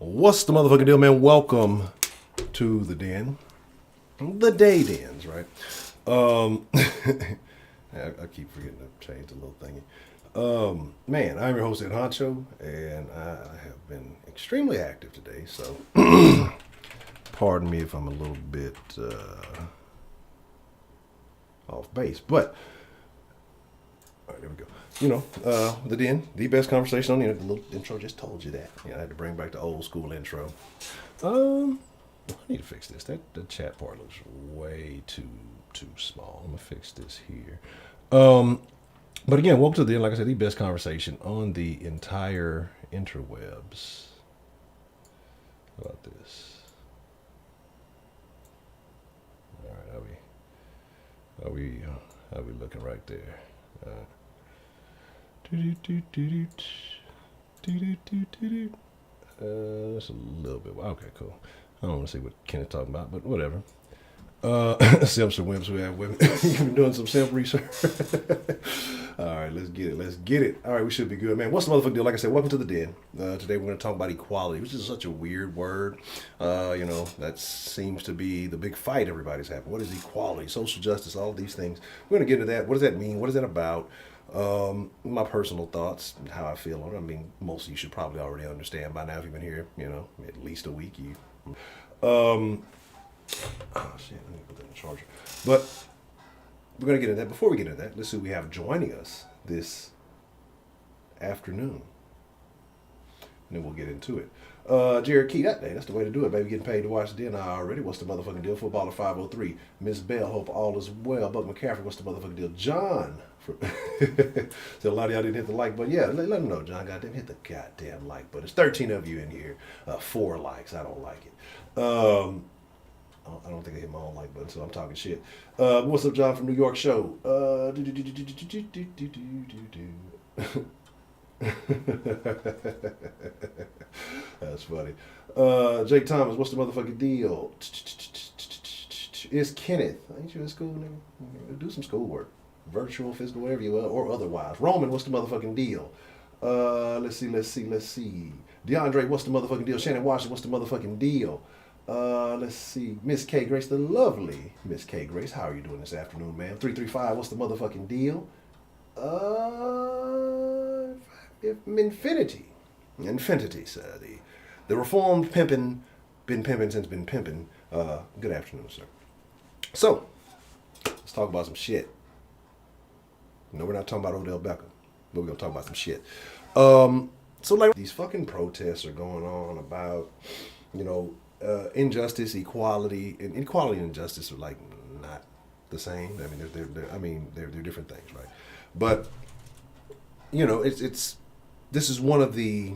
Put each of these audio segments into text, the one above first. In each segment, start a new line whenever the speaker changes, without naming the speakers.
What's the motherfucking deal, man? Welcome to the den. The day dens, right? I keep forgetting to change the little thingy. Man, I'm your host, Honcho, and I have been extremely active today, so pardon me if I'm a little bit off base. But, all right, there we go. The den, the best conversation on the internet. The little intro just told you that. I had to bring back the old school intro. I need to fix this. The chat part looks way too small. I'm gonna fix this here. But again, welcome to the, like I said, the best conversation on the entire interwebs. How about this? All right, are we looking right there? That's a little bit. Okay, cool. I don't want to see what Ken is talking about, but whatever. Simps and wimps, we have women. You've been doing some simp research. All right, let's get it. All right, we should be good, man. What's the motherfucking deal? Like I said, welcome to the den. Today we're going to talk about equality, which is such a weird word. That seems to be the big fight everybody's having. What is equality, social justice, all these things? We're going to get into that. What does that mean? What is that about? My personal thoughts, how I feel on it. I mean, most of you should probably already understand by now if you've been here, at least a week. Oh shit, let me put that in the charger. But we're going to get into that. Before we get into that, let's see who we have joining us this afternoon. And then we'll get into it. Jared Key, that's the way to do it, baby. Getting paid to watch the dinner already. What's the motherfucking deal? Footballer 503. Miss Bell, hope all is well. Buck McCaffrey, what's the motherfucking deal? John. So a lot of y'all didn't hit the like button. Yeah, let them know, John. Goddamn, hit the goddamn like button. There's 13 of you in here. 4 likes. I don't like it. I don't think I hit my own like button, so I'm talking shit. What's up, John from New York Show? That's funny. Jake Thomas, what's the motherfucking deal? It's Kenneth. Ain't you in school, nigga? Do some schoolwork. Virtual, physical, whatever you are, or otherwise. Roman, what's the motherfucking deal? Let's see. DeAndre, what's the motherfucking deal? Shannon Washington, what's the motherfucking deal? Let's see. Miss K Grace, the lovely Miss K Grace. How are you doing this afternoon, man? 335, what's the motherfucking deal? Infinity, sir. The reformed pimpin', been pimpin' since been pimpin'. Good afternoon, sir. So, let's talk about some shit. No, we're not talking about Odell Beckham, but we're gonna talk about some shit. So like these fucking protests are going on about, injustice, equality, and equality and injustice are like not the same. I mean, they're different things, right? But this is one of the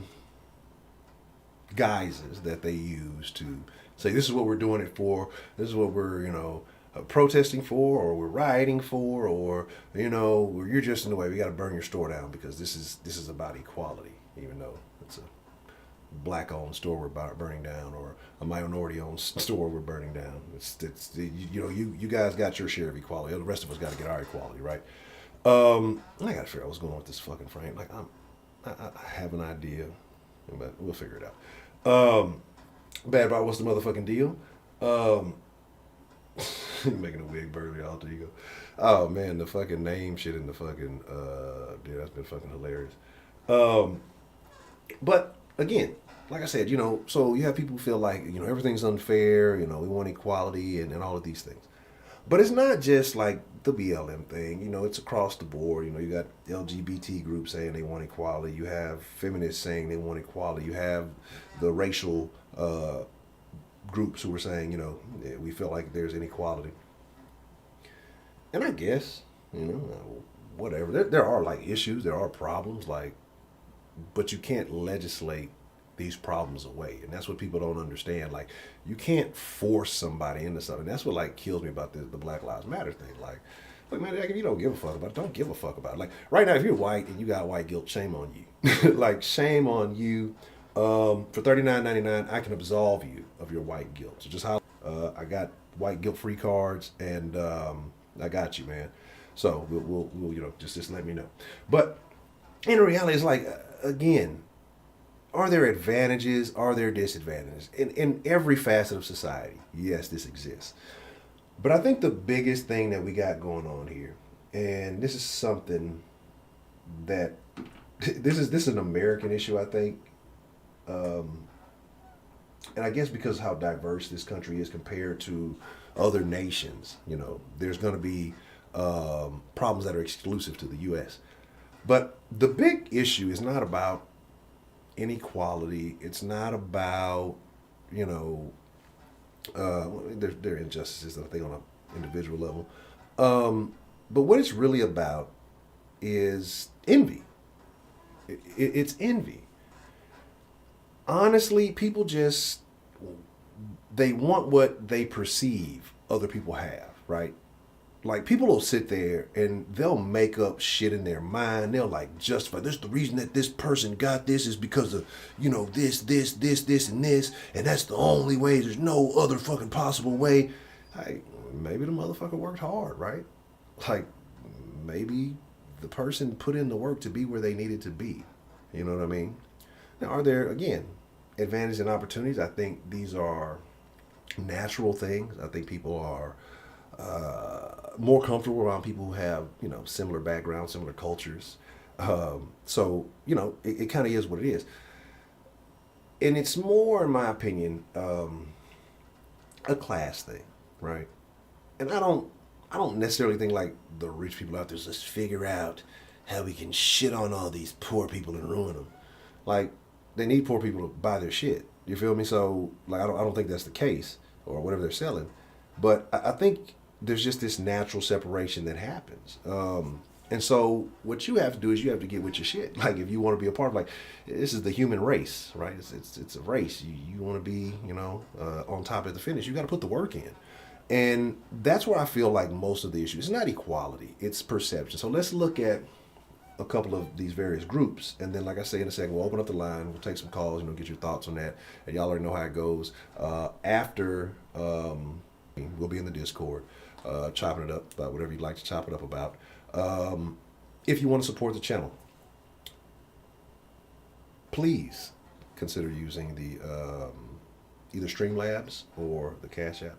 guises that they use to say this is what we're doing it for. This is what we're protesting for, or we're rioting for, or you're just in the way. We got to burn your store down because this is about equality, even though it's a black-owned store we're burning down, or a minority-owned store we're burning down. You guys got your share of equality. The rest of us got to get our equality, right? I got to figure out what's going on with this fucking frame. Like I have an idea, but we'll figure it out. Bad about what's the motherfucking deal? Making a wig burly alter ego. Oh man, the fucking name shit in the fucking dude, that's been fucking hilarious. But again, like I said, so you have people who feel like, everything's unfair, we want equality and all of these things. But it's not just like the BLM thing, it's across the board. You got LGBT groups saying they want equality. You have feminists saying they want equality. You have the racial groups who are saying, we feel like there's inequality. And I guess, whatever. There are like issues, there are problems, but you can't legislate these problems away. And that's what people don't understand. Like, you can't force somebody into something. That's what kills me about the Black Lives Matter thing. Look, man, if you don't give a fuck about it, don't give a fuck about it. Like, right now, if you're white and you got white guilt, shame on you. Shame on you. For $39.99, I can absolve you of your white guilt. So just how I got white guilt-free cards, and I got you, man. So we'll just let me know. But in reality, it's again, are there advantages? Are there disadvantages? In every facet of society, yes, this exists. But I think the biggest thing that we got going on here, and this is something that this is an American issue, I think, um, and I guess because how diverse this country is compared to other nations, there's going to be problems that are exclusive to the U.S. But the big issue is not about inequality. It's not about you know there are injustices I think on an individual level. But what it's really about is envy. It's envy. Honestly, people just they want what they perceive other people have, right? Like people will sit there and they'll make up shit in their mind. They'll like justify this. The reason that this person got this is because of this, and that's the only way. There's no other fucking possible way. Like maybe the motherfucker worked hard, right? Like maybe the person put in the work to be where they needed to be. You know what I mean? Now, are there again advantages and opportunities? I think these are natural things. I think people are more comfortable around people who have similar backgrounds, similar cultures. So it kind of is what it is, and it's more, in my opinion, a class thing, right? And I don't necessarily think like the rich people out there just figure out how we can shit on all these poor people and ruin them. Like they need poor people to buy their shit. You feel me? So like I don't think that's the case or whatever they're selling, but I think there's just this natural separation that happens. And so what you have to do is you have to get with your shit. Like if you want to be a part of like this is the human race, right? It's a race. You want to be on top at the finish. You got to put the work in. And that's where I feel like most of the issue is not equality, it's perception. So let's look at a couple of these various groups, and then, like I say in a second, we'll open up the line, we'll take some calls, get your thoughts on that, and y'all already know how it goes. After we'll be in the Discord, chopping it up about whatever you'd like to chop it up about. If you want to support the channel, please consider using the either Streamlabs or the Cash App.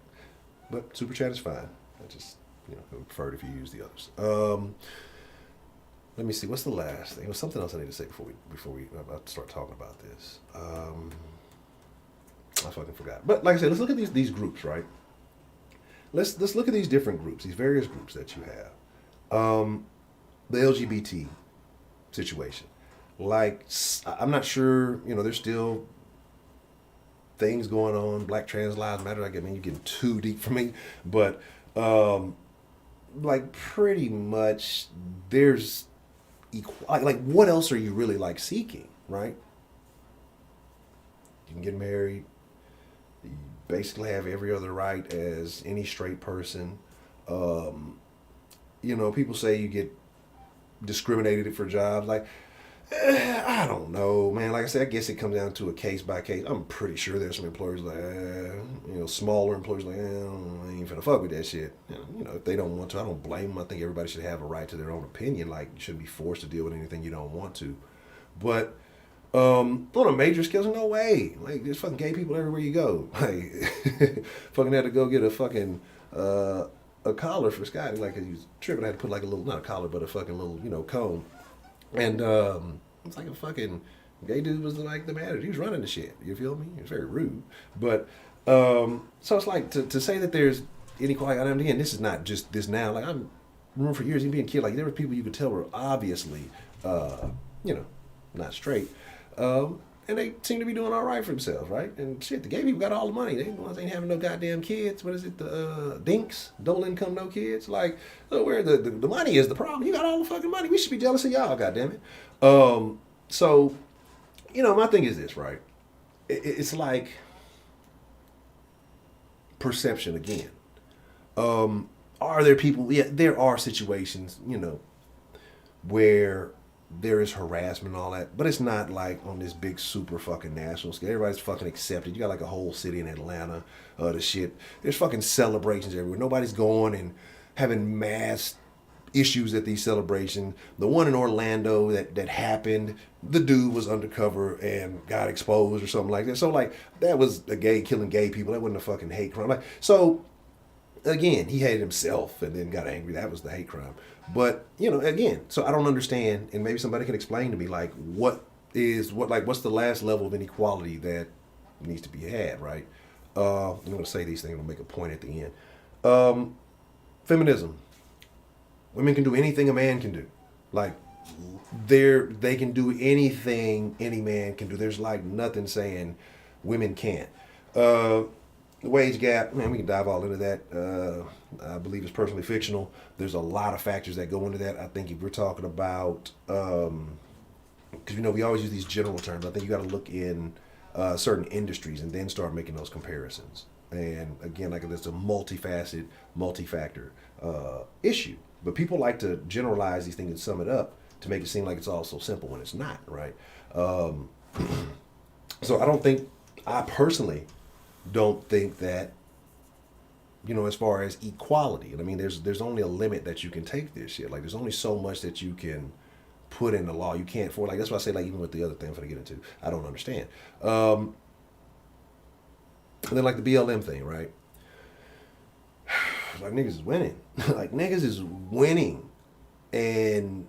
But Super Chat is fine. I just, I would prefer it if you use the others. Let me see. What's the last thing? There was something else I need to say before we about to start talking about this. I fucking forgot. But like I said, let's look at these groups, right? Let's look at these different groups, these various groups that you have. The LGBT situation. Like, I'm not sure. There's still things going on. Black trans lives matter. Like, I mean, you're getting too deep for me, but like pretty much there's equal. Like, what else are you really like seeking, right? You can get married. You basically have every other right as any straight person. People say you get discriminated for jobs. Like, I don't know, man. Like I said, I guess it comes down to a case by case. I'm pretty sure there's some employers like, smaller employers like, I ain't finna fuck with that shit. If they don't want to, I don't blame them. I think everybody should have a right to their own opinion. Like, you shouldn't be forced to deal with anything you don't want to. But on a major scale, no way. Like, there's fucking gay people everywhere you go. Like, fucking had to go get a fucking a collar for Scotty. Like, he was tripping. I had to put like a little, not a collar, but a fucking little comb. And it's like a fucking gay dude was like the manager. He was running the shit. You feel me? He was very rude. But so it's like to say that there's inequality. And again, this is not just this now. Like I remember for years, even being a kid, like there were people you could tell were obviously, not straight. And they seem to be doing all right for themselves, right? And shit, the gay people got all the money. They the ones ain't having no goddamn kids. What is it? The dinks, double income, no kids. Like, so where the money is the problem. You got all the fucking money. We should be jealous of y'all, goddamn it. So, my thing is this, right? It's like perception again. Are there people? Yeah, there are situations, where there is harassment and all that, but it's not like on this big super fucking national scale. Everybody's fucking accepted. You got like a whole city in Atlanta, the shit. There's fucking celebrations everywhere. Nobody's going and having mass issues at these celebrations. The one in Orlando that happened, the dude was undercover and got exposed or something like that. So like that was a gay killing gay people. That wasn't a fucking hate crime. Like so again, he hated himself and then got angry. That was the hate crime. But you know, again, so I don't understand, and maybe somebody can explain to me like what's the last level of inequality that needs to be had, right? I'm going to say these things. I'll make a point at the end. Feminism. Women can do anything a man can do. Like, they can do anything any man can do. There's like nothing saying women can't. The wage gap, man, we can dive all into that. I believe it's personally fictional. There's a lot of factors that go into that. I think if we're talking about, because you know we always use these general terms. I think you got to look in certain industries and then start making those comparisons. And again, like it's a multifaceted, multi-factor issue. But people like to generalize these things and sum it up to make it seem like it's all so simple when it's not, right? So I personally don't think that, you know, as far as equality, and I mean, there's only a limit that you can take this shit. Like, there's only so much that you can put in the law. You can't like that's why I say like even with the other thing I'm gonna get into, I don't understand. And then like the BLM thing, right? Like niggas is winning. Like niggas is winning. And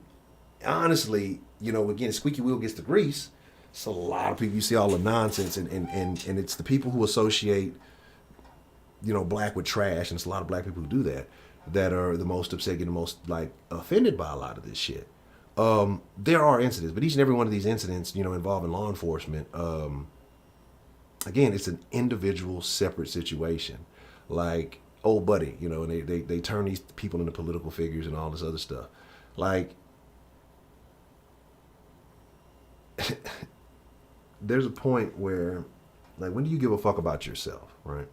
honestly, you know, again, squeaky wheel gets the grease. It's a lot of people, you see all the nonsense and it's the people who associate, you know, black with trash, and it's a lot of black people who do that are the most upset, getting the most like offended by a lot of this shit. There are incidents, but each and every one of these incidents, you know, involving law enforcement, again, it's an individual, separate situation. Like, old buddy, you know, and they turn these people into political figures and all this other stuff. Like, there's a point where, like, when do you give a fuck about yourself, right?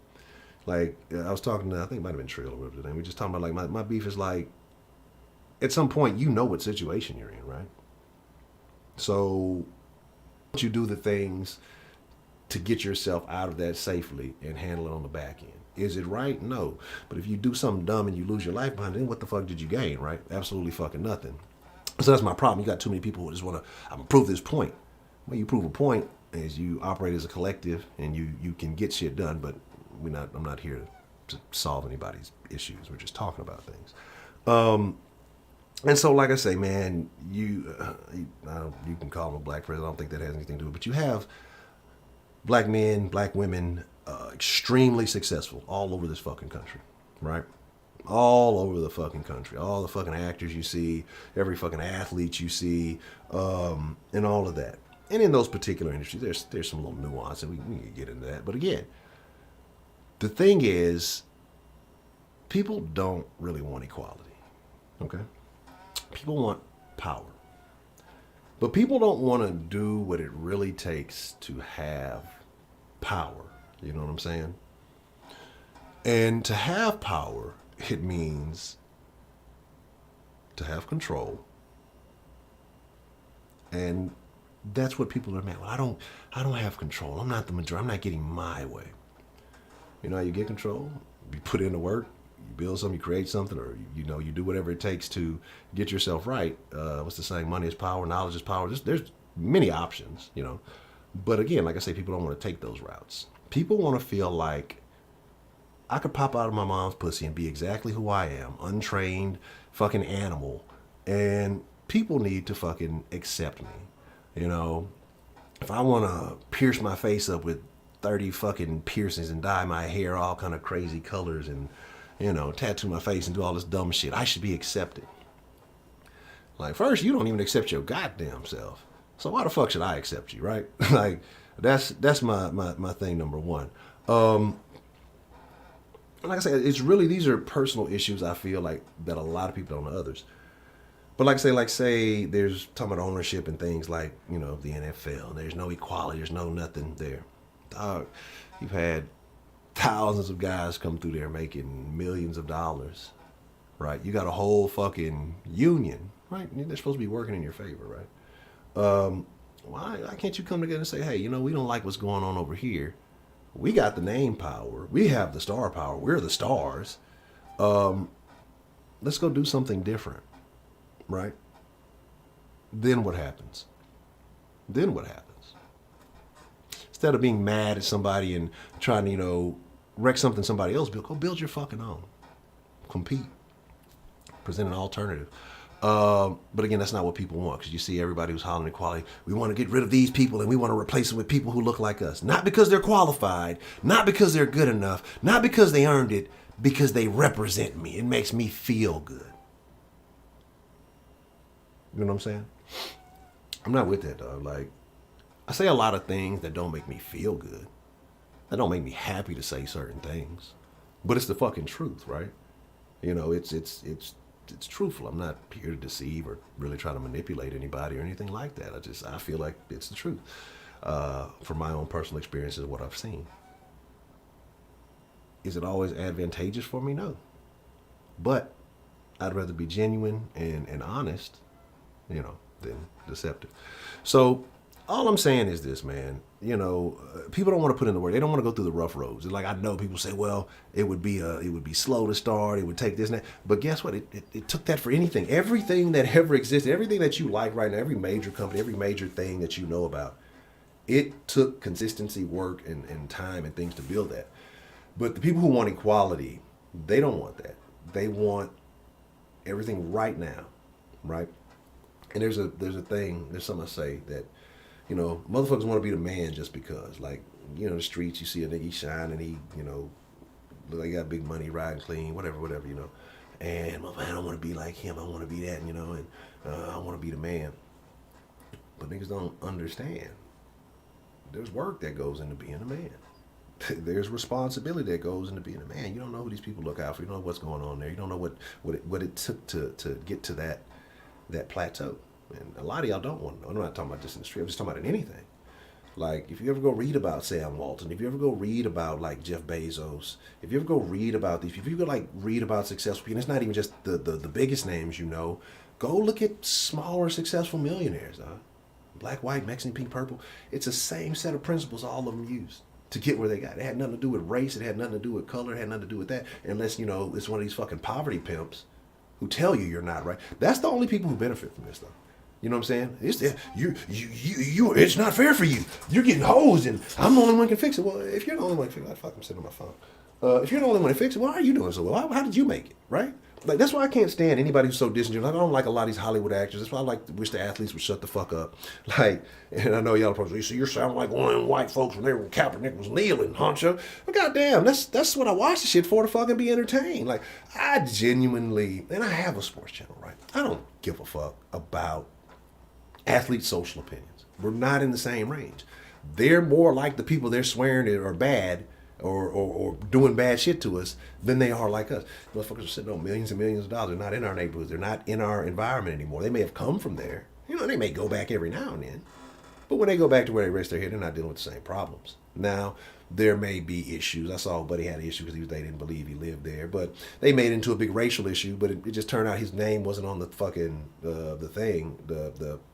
Like, I was talking to, I think it might have been Trill or whatever today. We just talking about, like, my beef is like, at some point, you know what situation you're in, right? So, you do the things to get yourself out of that safely and handle it on the back end. Is it right? No. But if you do something dumb and you lose your life behind it, then what the fuck did you gain, right? Absolutely fucking nothing. So that's my problem. You got too many people who just want to, I'm going to prove this point. Well, you prove a point is you operate as a collective and you can get shit done, but I'm not here to solve anybody's issues. We're just talking about things. And so, like I say, man, you can call him a black president. I don't think that has anything to do with it. But you have black men, black women, extremely successful all over this fucking country, right? All over the fucking country. All the fucking actors you see, every fucking athlete you see, and all of that. And in those particular industries, there's some little nuance, and we can get into that. But again, the thing is, people don't really want equality, okay? People want power. But people don't want to do what it really takes to have power. You know what I'm saying? And to have power, it means to have control. And that's what people are, man, well, I don't have control. I'm not the majority. I'm not getting my way. You know how you get control? You put in the work, you build something, you create something, or you know, you do whatever it takes to get yourself right. What's the saying? Money is power, knowledge is power. There's many options, you know. But again, like I say, people don't want to take those routes. People want to feel like I could pop out of my mom's pussy and be exactly who I am, untrained fucking animal, and people need to fucking accept me. You know, if I want to pierce my face up with 30 fucking piercings and dye my hair all kind of crazy colors and, you know, tattoo my face and do all this dumb shit, I should be accepted. Like, first, you don't even accept your goddamn self. So why the fuck should I accept you, right? Like, that's my thing, number one. Like I said, it's really, these are personal issues I feel like that a lot of people don't know others. But like say there's talking about ownership and things like, you know, the NFL, and there's no equality, there's no nothing there. Dog, you've had thousands of guys come through there making millions of dollars, right? You got a whole fucking union, right? They're supposed to be working in your favor, right? Why can't you come together and say, hey, you know, we don't like what's going on over here. We got the name power. We have the star power. We're the stars. Let's go do something different. right? Then what happens? Then what happens? Instead of being mad at somebody and trying to, wreck something somebody else built, go build your fucking own. Compete. Present an alternative. But again, that's not what people want, because you see everybody who's hollering equality. We want to get rid of these people and we want to replace them with people who look like us. Not because they're qualified, not because they're good enough, not because they earned it, because they represent me. It makes me feel good. You know what I'm saying? I'm not with that, dog. Like, I say a lot of things that don't make me feel good. That don't make me happy to say certain things. But it's the fucking truth, right? It's truthful. I'm not here to deceive or really try to manipulate anybody or anything like that. I feel like it's the truth. From my own personal experiences, what I've seen. Is it always advantageous for me? No. But I'd rather be genuine and honest, than deceptive. So all I'm saying is this, man. People don't want to put in the work. They don't want to go through the rough roads. Like, I know people say, well, it would be slow to start. It would take this and that. But guess what? It took that for anything. Everything that ever existed, everything that you like right now, every major company, every major thing that you know about, it took consistency, work, and time and things to build that. But the people who want equality, they don't want that. They want everything right now, right? And there's something I say that, motherfuckers want to be the man just because. Like, the streets, you see a nigga shine and he, look like he got big money, riding clean, whatever, And, man, I don't want to be like him. I want to be that, and I want to be the man. But niggas don't understand. There's work that goes into being a man. There's responsibility that goes into being a man. You don't know who these people look out for. You don't know what's going on there. You don't know what it took to get to that plateau. And a lot of y'all don't want to know. I'm not talking about this in the street. I'm just talking about in anything. Like, if you ever go read about Sam Walton, if you ever go read about, like, Jeff Bezos, if you ever go read about these, if you go, like, read about successful people, and it's not even just the biggest names go look at smaller successful millionaires. Black, white, Mexican, pink, purple. It's the same set of principles all of them used to get where they got. It had nothing to do with race. It had nothing to do with color. It had nothing to do with that. Unless, it's one of these fucking poverty pimps who tell you you're not right. That's the only people who benefit from this, though. You know what I'm saying? It's not fair for you. You're getting hosed, and I'm the only one who can fix it. Well, if you're the only one who can fix it, I'm sitting on my phone. If you're the only one to fix it, well, how are you doing so well? How did you make it, right? Like, that's why I can't stand anybody who's so disingenuous. I don't like a lot of these Hollywood actors. That's why I wish the athletes would shut the fuck up. Like, and I know y'all probably say, you're sounding like one of them white folks when Kaepernick was kneeling, Honcho. But goddamn, that's what I watch the shit for, to fucking be entertained. Like, I genuinely, and I have a sports channel, right? I don't give a fuck about athletes' social opinions. We're not in the same range. They're more like the people they're swearing are bad or doing bad shit to us than they are like us. Motherfuckers are sitting on millions and millions of dollars. They're not in our neighborhoods. They're not in our environment anymore. They may have come from there. They may go back every now and then. But when they go back to where they rest their head, they're not dealing with the same problems. Now, there may be issues. I saw a buddy had an issue because they didn't believe he lived there. But they made it into a big racial issue. But it just turned out his name wasn't on the fucking, the thing,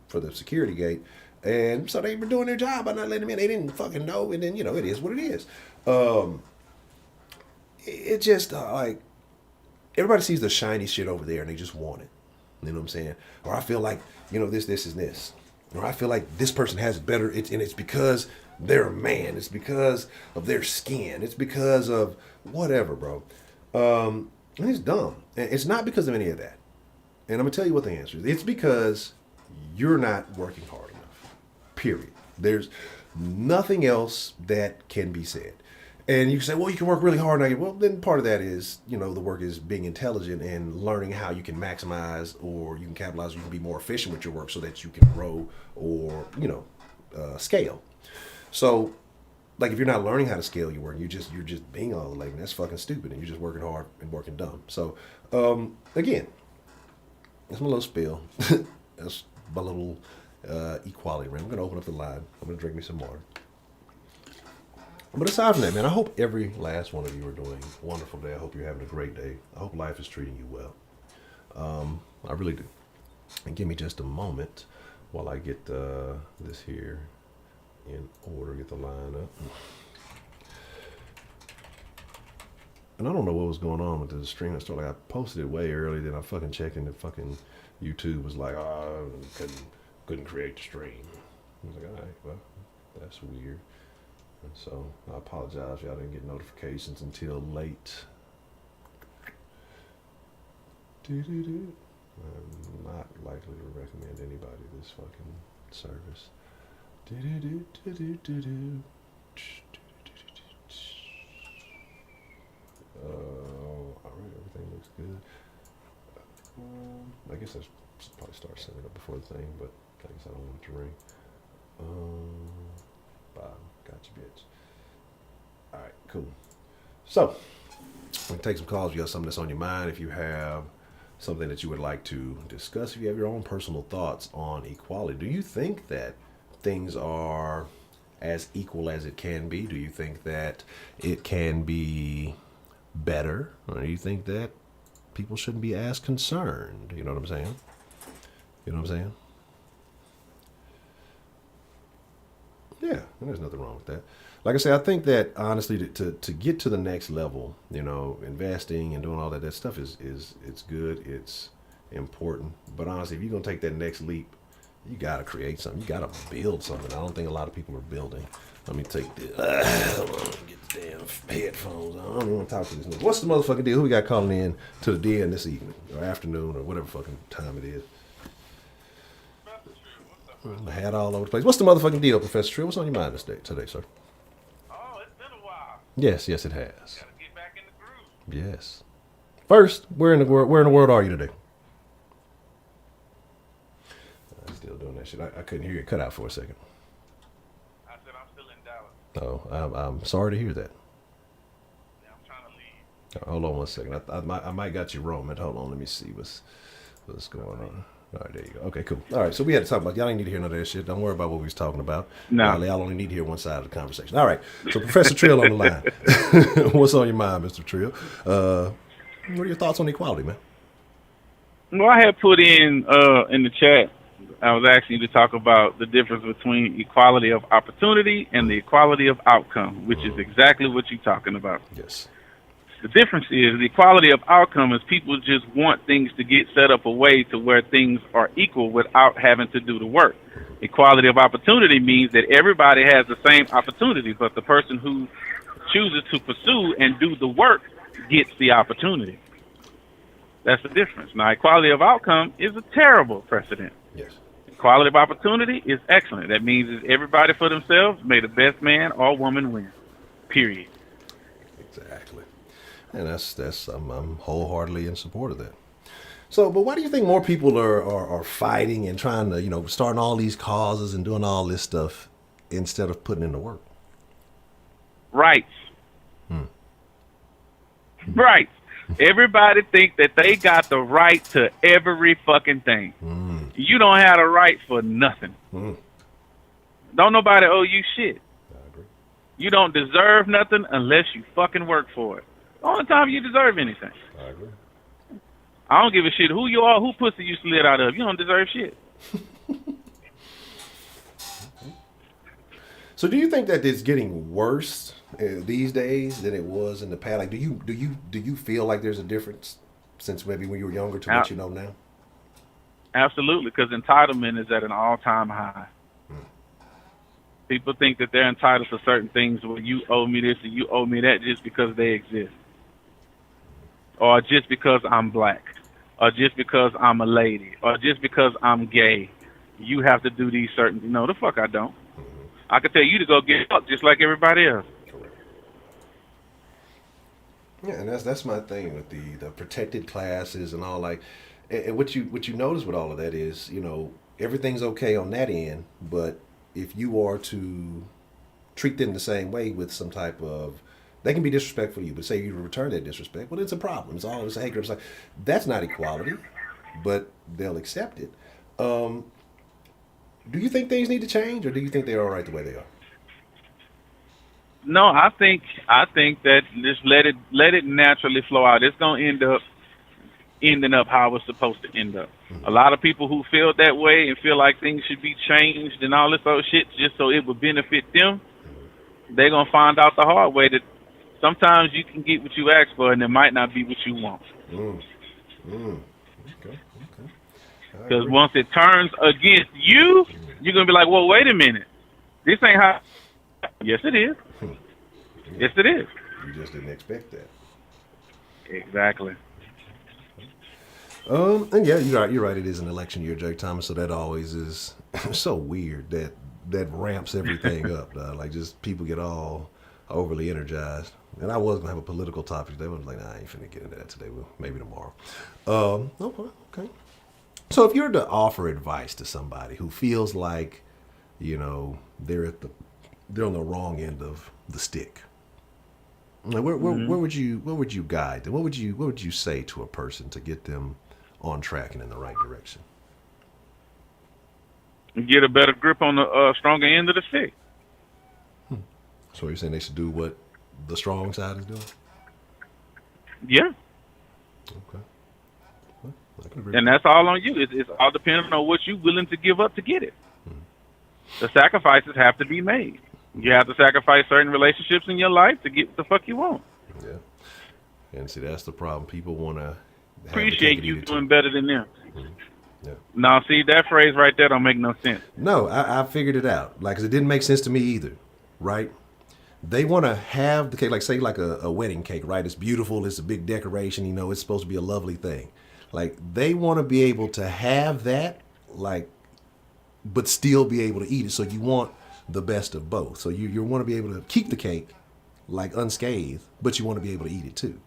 for the security gate. And so they were doing their job by not letting him in. They didn't fucking know. And then, it is what it is. It just, like, everybody sees the shiny shit over there and they just want it. You know what I'm saying? Or I feel like, this is this. Or I feel like this person has it better. And it's because they're a man. It's because of their skin. It's because of whatever, bro. And it's dumb. And it's not because of any of that. And I'm going to tell you what the answer is. It's because you're not working hard enough. Period. There's nothing else that can be said. And you say, well, you can work really hard. Well, then part of that is, the work is being intelligent and learning how you can maximize or you can capitalize, or you can be more efficient with your work so that you can grow or, scale. So, like, if you're not learning how to scale your work, you're just being all the labor. That's fucking stupid, and you're just working hard and working dumb. So, again, that's my little spiel. That's my little equality rant. I'm going to open up the line. I'm going to drink me some water. But aside from that, man, I hope every last one of you are doing a wonderful day. I hope you're having a great day. I hope life is treating you well. I really do. And give me just a moment while I get this here in order, get the line up. and I don't know what was going on with the stream. I started, like, I posted it way early, then I fucking checked, and the fucking YouTube was like, oh, couldn't create the stream. I was like, all right, well, that's weird. And so I apologize, y'all didn't get notifications until late. I'm not likely to recommend anybody this fucking service. Alright, everything looks good. I guess I should probably start setting it up before the thing, but I guess I don't want it to ring. Bob, gotcha, bitch. Alright, cool. So, we can take some calls. If you have something that's on your mind, if you have something that you would like to discuss, if you have your own personal thoughts on equality. Do you think that things are as equal as it can be? Do you think that it can be better? Or do you think that people shouldn't be as concerned? You know what I'm saying? You know what I'm saying? Yeah, there's nothing wrong with that. Like I said, I think that honestly, to get to the next level, you know, investing and doing all that stuff is it's good, it's important. But honestly, if you're gonna take that next leap, you gotta create something. You gotta build something. I don't think a lot of people are building. Let me take this. Hold on, get the damn headphones on. I don't even want to talk to this nigga. What's the motherfucking deal? Who we got calling in to the den this evening or afternoon or whatever fucking time it is? I had all over the place. What's the motherfucking deal, Professor Trill? What's on your mind today, sir?
Oh, it's been a while.
Yes, it has.
Gotta get back in the groove.
Yes. First, where in the world are you today? I'm still doing that shit. I couldn't hear you. Cut out for a second.
I said I'm still in Dallas.
Oh, I'm sorry to hear that.
Yeah, I'm trying to leave.
Hold on one second. I might got you wrong, man. Hold on. Let me see what's going on. All right, there you go. Okay, cool. All right, so we had to talk about, y'all ain't need to hear none of that shit. Don't worry about what we was talking about.
No.
Y'all only need to hear one side of the conversation. All right, so Professor Trill on the line. What's on your mind, Mr. Trill? What are your thoughts on equality, man?
Well, I had put in the chat, I was asking you to talk about the difference between equality of opportunity and the equality of outcome, which is exactly what you're talking about.
Yes.
The difference is the equality of outcome is people just want things to get set up a way to where things are equal without having to do the work. Equality of opportunity means that everybody has the same opportunity, but the person who chooses to pursue and do the work gets the opportunity. That's the difference. Now, equality of outcome is a terrible precedent.
Yes.
Equality of opportunity is excellent. That means that everybody for themselves, may the best man or woman win. Period.
Exactly. And that's I'm wholeheartedly in support of that. So, but why do you think more people are fighting and trying to, you know, starting all these causes and doing all this stuff instead of putting in the work?
Rights. Rights. Everybody think that they got the right to every fucking thing. You don't have the right for nothing. Don't nobody owe you shit.
I agree.
You don't deserve nothing unless you fucking work for it. The only time you deserve anything.
I agree.
I don't give a shit who you are, who pussy you slid out of. You don't deserve shit.
So, do you think that it's getting worse these days than it was in the past? Like, do you feel like there's a difference since maybe when you were younger to what you know now?
Absolutely, because entitlement is at an all-time high. People think that they're entitled to certain things. Well, you owe me this and you owe me that just because they exist, or just because I'm black, or just because I'm a lady, or just because I'm gay. You have to do these certain. No, the fuck I don't. I could tell you to go get up just like everybody else.
Correct. Yeah, and that's my thing with the protected classes and all. Like, and what you notice with all of that is, you know, everything's okay on that end, but if you are to treat them the same way with some type of, they can be disrespectful to you, but say you return that disrespect, well, it's a problem. It's all this anger. It's like, that's not equality, but they'll accept it. Do you think things need to change, or do you think they're all right the way they are?
No, I think that just let it naturally flow out. It's gonna ending up how it's supposed to end up. A lot of people who feel that way and feel like things should be changed and all this other shit just so it would benefit them, they're gonna find out the hard way that sometimes you can get what you ask for, and it might not be what you want.
Mm. Mm. Okay. Okay. I
Because
agree.
once it turns against you, you're gonna be like, well, wait a minute, this ain't how. Yes, it is.
Yeah.
Yes, it is.
You just didn't expect that.
Exactly.
And yeah, you're right. You're right. It is an election year, Jake Thomas. So that always is so weird. That ramps everything up. Like just people get all overly energized. And I was gonna have a political topic today, but I was like, nah, I ain't finna get into that today. Well, maybe tomorrow. Okay. Okay. So if you're to offer advice to somebody who feels like, they're on the wrong end of the stick, like where would you guide them? What would you say to a person to get them on track and in the right direction?
Get a better grip on the stronger end of the stick.
So you're saying they should do what the strong side is doing?
Yeah.
Okay. Well, I can agree.
And that's all on you. It's all dependent on what you're willing to give up to get it. The sacrifices have to be made. You have to sacrifice certain relationships in your life to get what the fuck you want.
Yeah. And see, that's the problem. People want to
Appreciate you doing better than them.
Yeah.
Now, see, that phrase right there don't make no sense.
No, I figured it out. Like, 'cause it didn't make sense to me either, right? They want to have the cake, like say like a wedding cake, right? It's beautiful. It's a big decoration. It's supposed to be a lovely thing. Like they want to be able to have that, like, but still be able to eat it. So you want the best of both. So you want to be able to keep the cake like unscathed, but you want to be able to eat it too.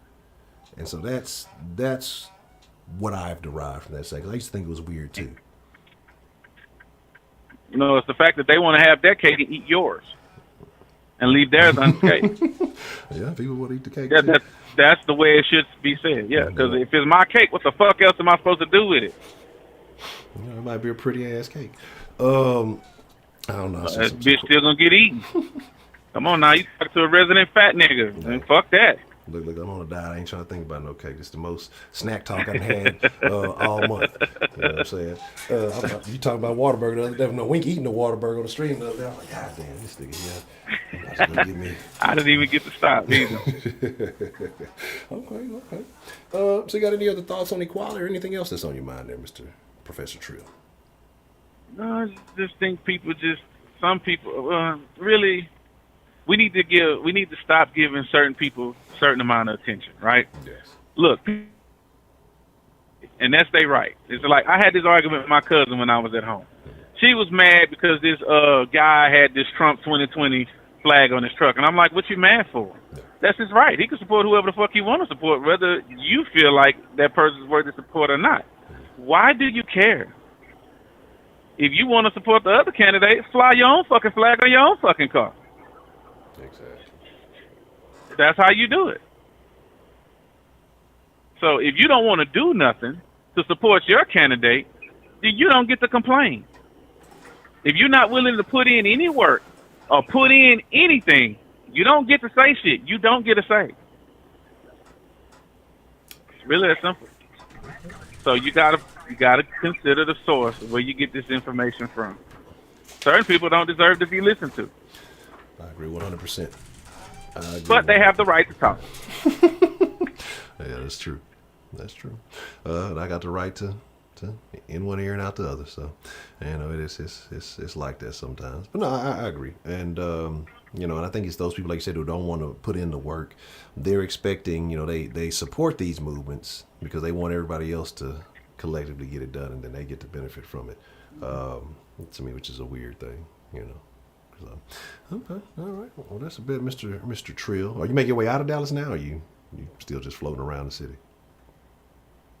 And so that's what I've derived from that second. I used to think it was weird too.
It's the fact that they want to have their cake and eat yours and leave theirs unscathed.
Yeah, people want to eat the cake.
Yeah,
Too.
that's the way it should be said. Yeah, because if it's my cake, what the fuck else am I supposed to do with it?
It might be a pretty ass cake. I don't know.
That bitch still gonna get eaten. Come on now, you talk to a resident fat nigga. And fuck that.
Look, I'm on a diet. I ain't trying to think about no cake. It's the most snack talk I've had all month. You know what I'm saying? You talking about Whataburger the other day. No, we ain't eating the Whataburger on the stream the other day. I'm like, God damn, this nigga here. I'm gonna get me.
I didn't even get to stop either.
Okay. So you got any other thoughts on equality or anything else that's on your mind there, Mr. Professor Trill?
No, I just think some people, really, we need to stop giving certain people a certain amount of attention, right?
Yes.
Look, and that's they right. It's like I had this argument with my cousin when I was at home. She was mad because this guy had this Trump 2020 flag on his truck, and I'm like, "What you mad for? That's his right. He can support whoever the fuck he want to support, whether you feel like that person's worthy of support or not. Why do you care? If you want to support the other candidate, fly your own fucking flag on your own fucking car.
Exactly.
That's how you do it. So if you don't want to do nothing to support your candidate, then you don't get to complain. If you're not willing to put in any work or put in anything, you don't get to say shit. You don't get to say. It's really that simple. So you gotta consider the source of where you get this information from. Certain people don't deserve to be listened to.
I agree 100%.
But they have the right to talk.
Yeah, that's true. That's true. And I got the right to in one ear and out the other. So, it's like that sometimes. But no, I agree. And and I think it's those people, like you said, who don't want to put in the work. They're expecting, they support these movements because they want everybody else to collectively get it done, and then they get to benefit from it. To me, which is a weird thing, So, okay, all right. Well, that's a bit, Mr. Trill. Are you making your way out of Dallas now, or are you still just floating around the city?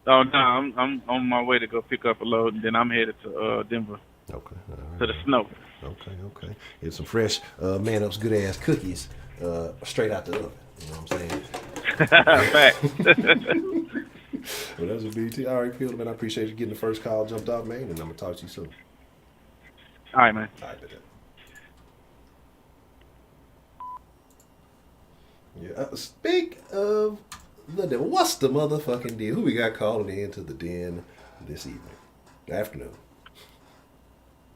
Oh no, I'm on my way to go pick up a load, and then I'm headed to Denver.
Okay. All right.
To the snow.
Okay. Get some fresh Man Up's good ass cookies straight out the oven. You know what I'm saying?
Fact.
Well, that's a BT. All right, Peter, man. I appreciate you getting the first call jumped off, man, and I'm gonna talk to you soon.
All right, man.
All right, yeah. Speak of the devil, what's the motherfucking deal? Who we got calling into the den this evening, afternoon?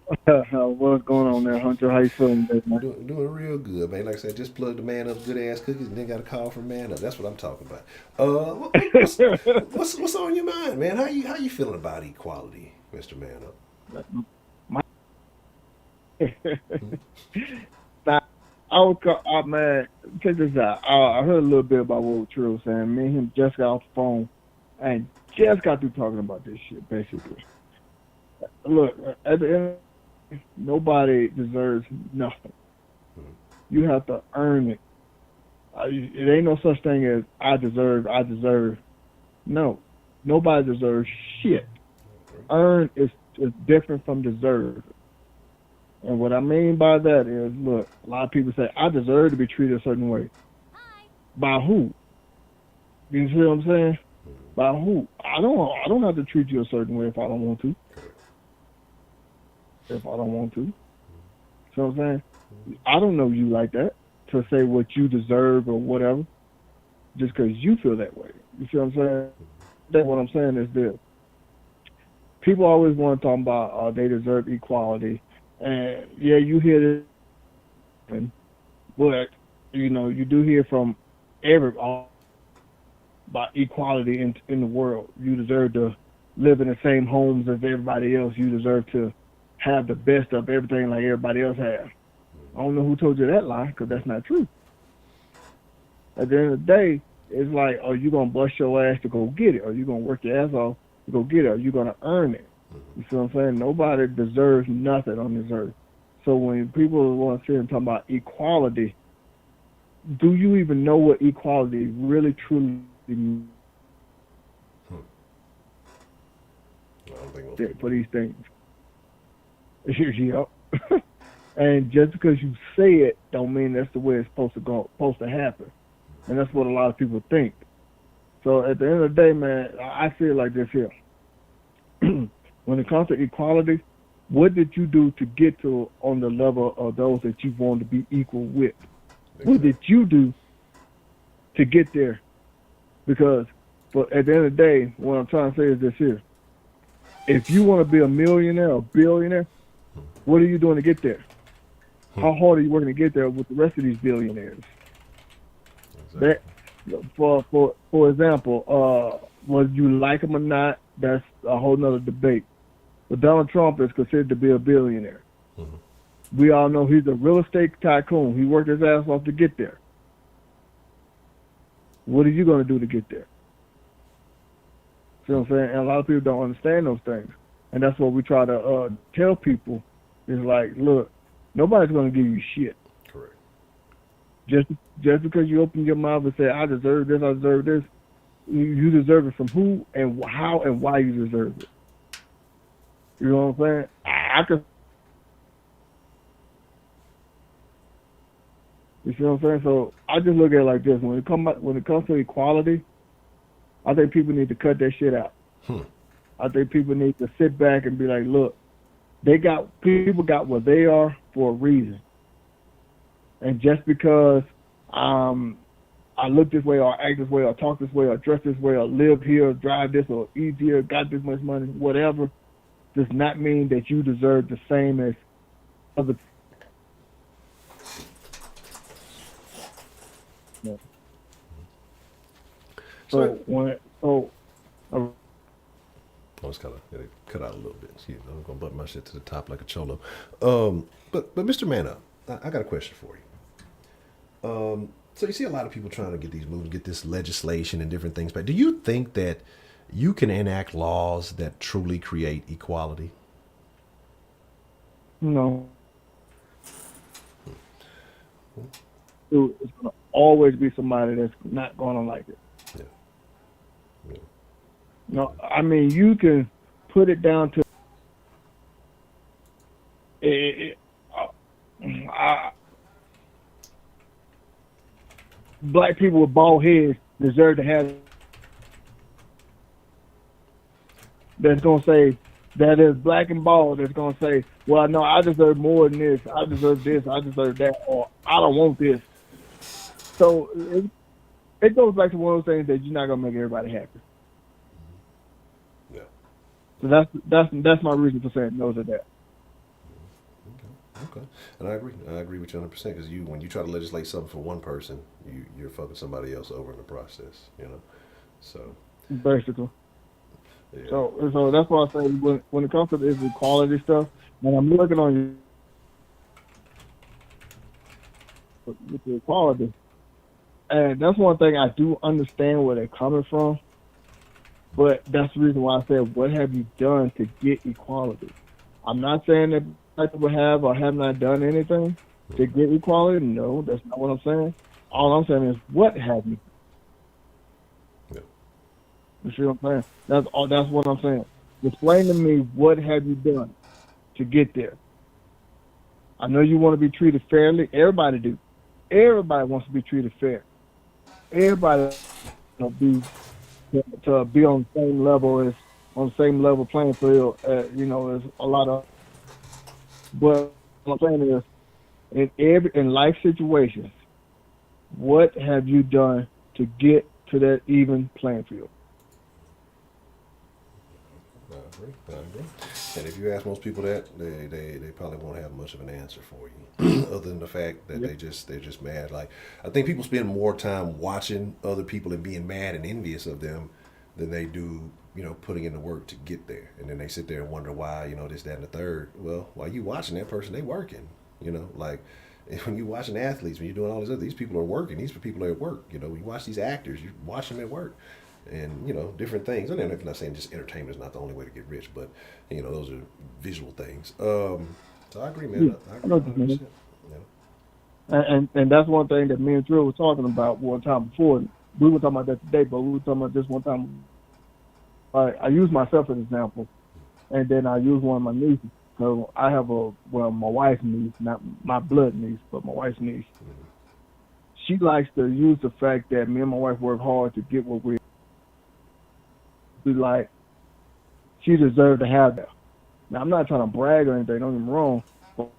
What's going on there, Hunter? How you feeling today, man?
Doing real good, man. Like I said, just plug the man up good ass cookies and then got a call from man up. That's what I'm talking about. What's on your mind, man? How you feeling about equality, Mister Man up?
My, now, I was man. Check this out. I heard a little bit about what Trill was saying. Me and him just got off the phone and just got through talking about this shit. Basically, look, at the end, nobody deserves nothing. You have to earn it. It ain't no such thing as I deserve. I deserve. No, nobody deserves shit. Earn is different from deserve. And what I mean by that is, look, a lot of people say I deserve to be treated a certain way. By who? You see what I'm saying? By who? I don't have to treat you a certain way if I don't want to. If I don't want to. See what I'm saying? I don't know you like that to say what you deserve or whatever, just because you feel that way. You see what I'm saying? That's what I'm saying is this. People always want to talk about they deserve equality. And yeah, you hear this, but you do hear from every about equality in the world. You deserve to live in the same homes as everybody else. You deserve to have the best of everything like everybody else has. I don't know who told you that lie, because that's not true. At the end of the day, it's like, are you gonna bust your ass to go get it? Are you gonna work your ass off to go get it? Are you gonna earn it? You see what I'm saying? Nobody deserves nothing on this earth. So when people want to sit and talk about equality, do you even know what equality really truly means
I don't think most people.
for these things? Yep. And just because you say it, don't mean that's the way it's supposed to happen. And that's what a lot of people think. So at the end of the day, man, I feel like this here. When it comes to equality, what did you do to get to on the level of those that you want to be equal with?
Exactly.
What did you do to get there? Because at the end of the day, what I'm trying to say is this here. If you want to be a millionaire or billionaire, what are you doing to get there? How hard are you working to get there with the rest of these billionaires?
Exactly.
For example, whether you like him or not, that's a whole nother debate. But Donald Trump is considered to be a billionaire. We all know he's a real estate tycoon. He worked his ass off to get there. What are you going to do to get there? See what I'm saying? And a lot of people don't understand those things. And that's what we try to tell people is like, look, nobody's going to give you shit.
Correct.
Just because you open your mouth and say, I deserve this, I deserve this, you deserve it from who and how and why you deserve it. You know what I'm saying? I could. You see what I'm saying? So I just look at it like this: when it comes to equality, I think people need to cut that shit out. I think people need to sit back and be like, look, people got what they are for a reason, and just because I look this way or act this way or talk this way or dress this way or live here or drive this or eat here, got this much money, whatever, does not mean that you deserve the same as other people.
I was kind of cut out a little bit. See, I'm gonna butt my shit to the top like a cholo. But Mr. Man Up, I got a question for you. So you see a lot of people trying to get these moves, get this legislation and different things. But do you think that you can enact laws that truly create equality?
No. It's going to always be somebody that's not going to like it.
Yeah.
No, I mean, you can put it down to black people with bald heads deserve to have. That's gonna say that is black and bald. That's gonna say, well, no, I deserve more than this. I deserve this. I deserve that, or I don't want this. So it goes back to one of those things that you're not gonna make everybody happy.
Yeah.
So that's my reason for saying no to that.
Okay, and I agree. I agree with you 100% because when you try to legislate something for one person, you're fucking somebody else over in the process. You know, so
basically.
yeah.
So that's why I say when it comes to this equality stuff, when I'm looking on you with the equality, and that's one thing I do understand where they're coming from, but that's the reason why I said, what have you done to get equality? I'm not saying that black people have or have not done anything to get equality. No, that's not what I'm saying. All I'm saying is, what have you?
Yeah.
You see what I'm saying? That's all. That's what I'm saying. Explain to me, what have you done to get there? I know you want to be treated fairly. Everybody do. Everybody wants to be treated fair. Everybody wants to be on the same level as on the same level playing field. There's a lot of. But what I'm saying is, in life situations, what have you done to get to that even playing field?
I agree. I agree. And if you ask most people that, they probably won't have much of an answer for you, other than the fact that
Yep.
they're just mad. Like I think people spend more time watching other people and being mad and envious of them than they do, putting in the work to get there. And then they sit there and wonder why, this, that, and the third. Well, while you watching that person, they working. Like when you watching athletes, when you're doing all this other, these people are working. These people are at work. You watch these actors, you watch them at work. And different things. And I'm not saying just entertainment is not the only way to get rich, but those are visual things. So I agree, man.
Yeah,
I
I
agree
know what you mean.
100%.
And that's one thing that me and Drew were talking about one time before. We were talking about that today, but we were talking about this one time. I use myself as an example, and then I use one of my nieces. So I have my wife's niece, not my blood niece, but my wife's niece. She likes to use the fact that me and my wife work hard to get what we like. She deserved to have that. Now I'm not trying to brag or anything. Don't get me wrong. But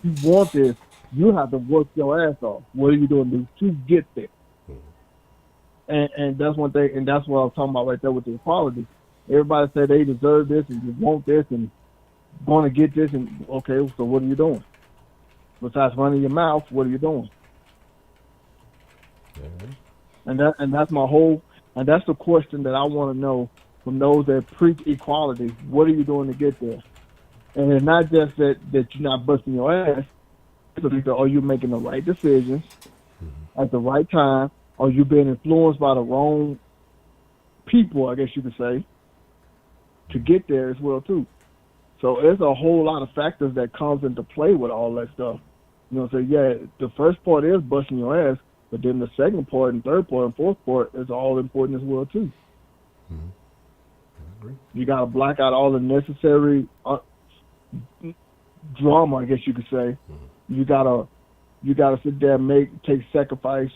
if you want this, you have to work your ass off. What are you doing to get there? And that's one thing, and that's what I was talking about right there with the equality. Everybody say they deserve this and you want this and going to get this, and okay, so what are you doing? Besides running your mouth, what are you doing? And that's my whole, and that's the question that I want to know from those that preach equality. What are you doing to get there? And it's not just that you're not busting your ass. Are you making the right decisions at the right time? Are you being influenced by the wrong people, I guess you could say, to get there as well too? So there's a whole lot of factors that comes into play with all that stuff. So yeah, the first part is busting your ass, but then the second part and third part and fourth part is all important as well too.
Mm-hmm. I agree.
You got to black out all the necessary drama, I guess you could say.
Mm-hmm.
You gotta sit there and take sacrifice,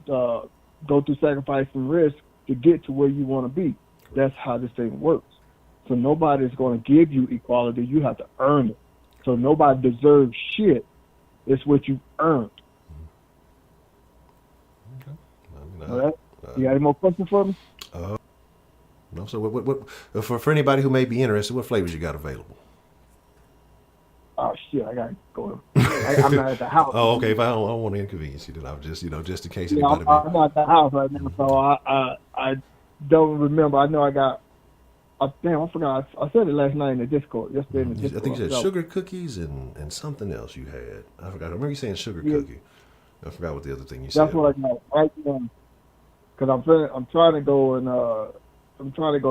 go through sacrifice and risk to get to where you want to be. That's how this thing works. So nobody's going to give you equality. You have to earn it. So nobody deserves shit. It's what you earned.
Okay.
All right. You got any more questions for me?
No. So what for anybody who may be interested, what flavors you got available?
Oh shit! I gotta go. I'm not at the house.
Oh, okay. If I don't want to inconvenience you, then I'm just just in case
Yeah,
anybody.
I'm not at the house right now, so I don't remember. I know I got. Damn, I forgot. I said it last night in the Discord. Yesterday in the Discord.
I think you said sugar cookies and something else you had. I forgot. I remember you saying sugar cookie. I forgot what the other thing you said.
That's what I got right now. Because I'm trying to go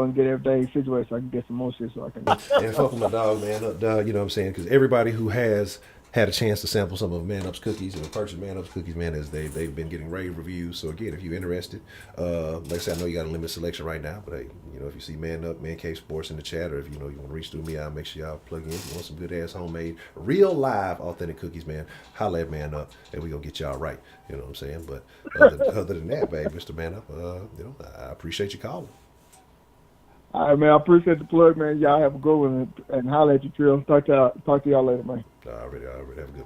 and get everything situated so I can get some more shit so I can.
And fuck with my dog, man. You know what I'm saying? Because everybody who has had a chance to sample some of Man Up's cookies and purchase Man Up's cookies, man, as they've been getting rave reviews. So again, if you're interested, like I said, I know you got a limited selection right now, but hey, if you see Man Up, Man Cave Sports in the chat, or if you want to reach through me, I'll make sure y'all plug in. If you want some good ass homemade, real live, authentic cookies, man, holla at Man Up, and we gonna get y'all right. You know what I'm saying? But other than that, babe, Mr. Man Up, I appreciate you calling.
All right, man. I appreciate the plug, man. Y'all have a good one and holla at you, Trill. Talk to y'all later, man.
Already have a good one.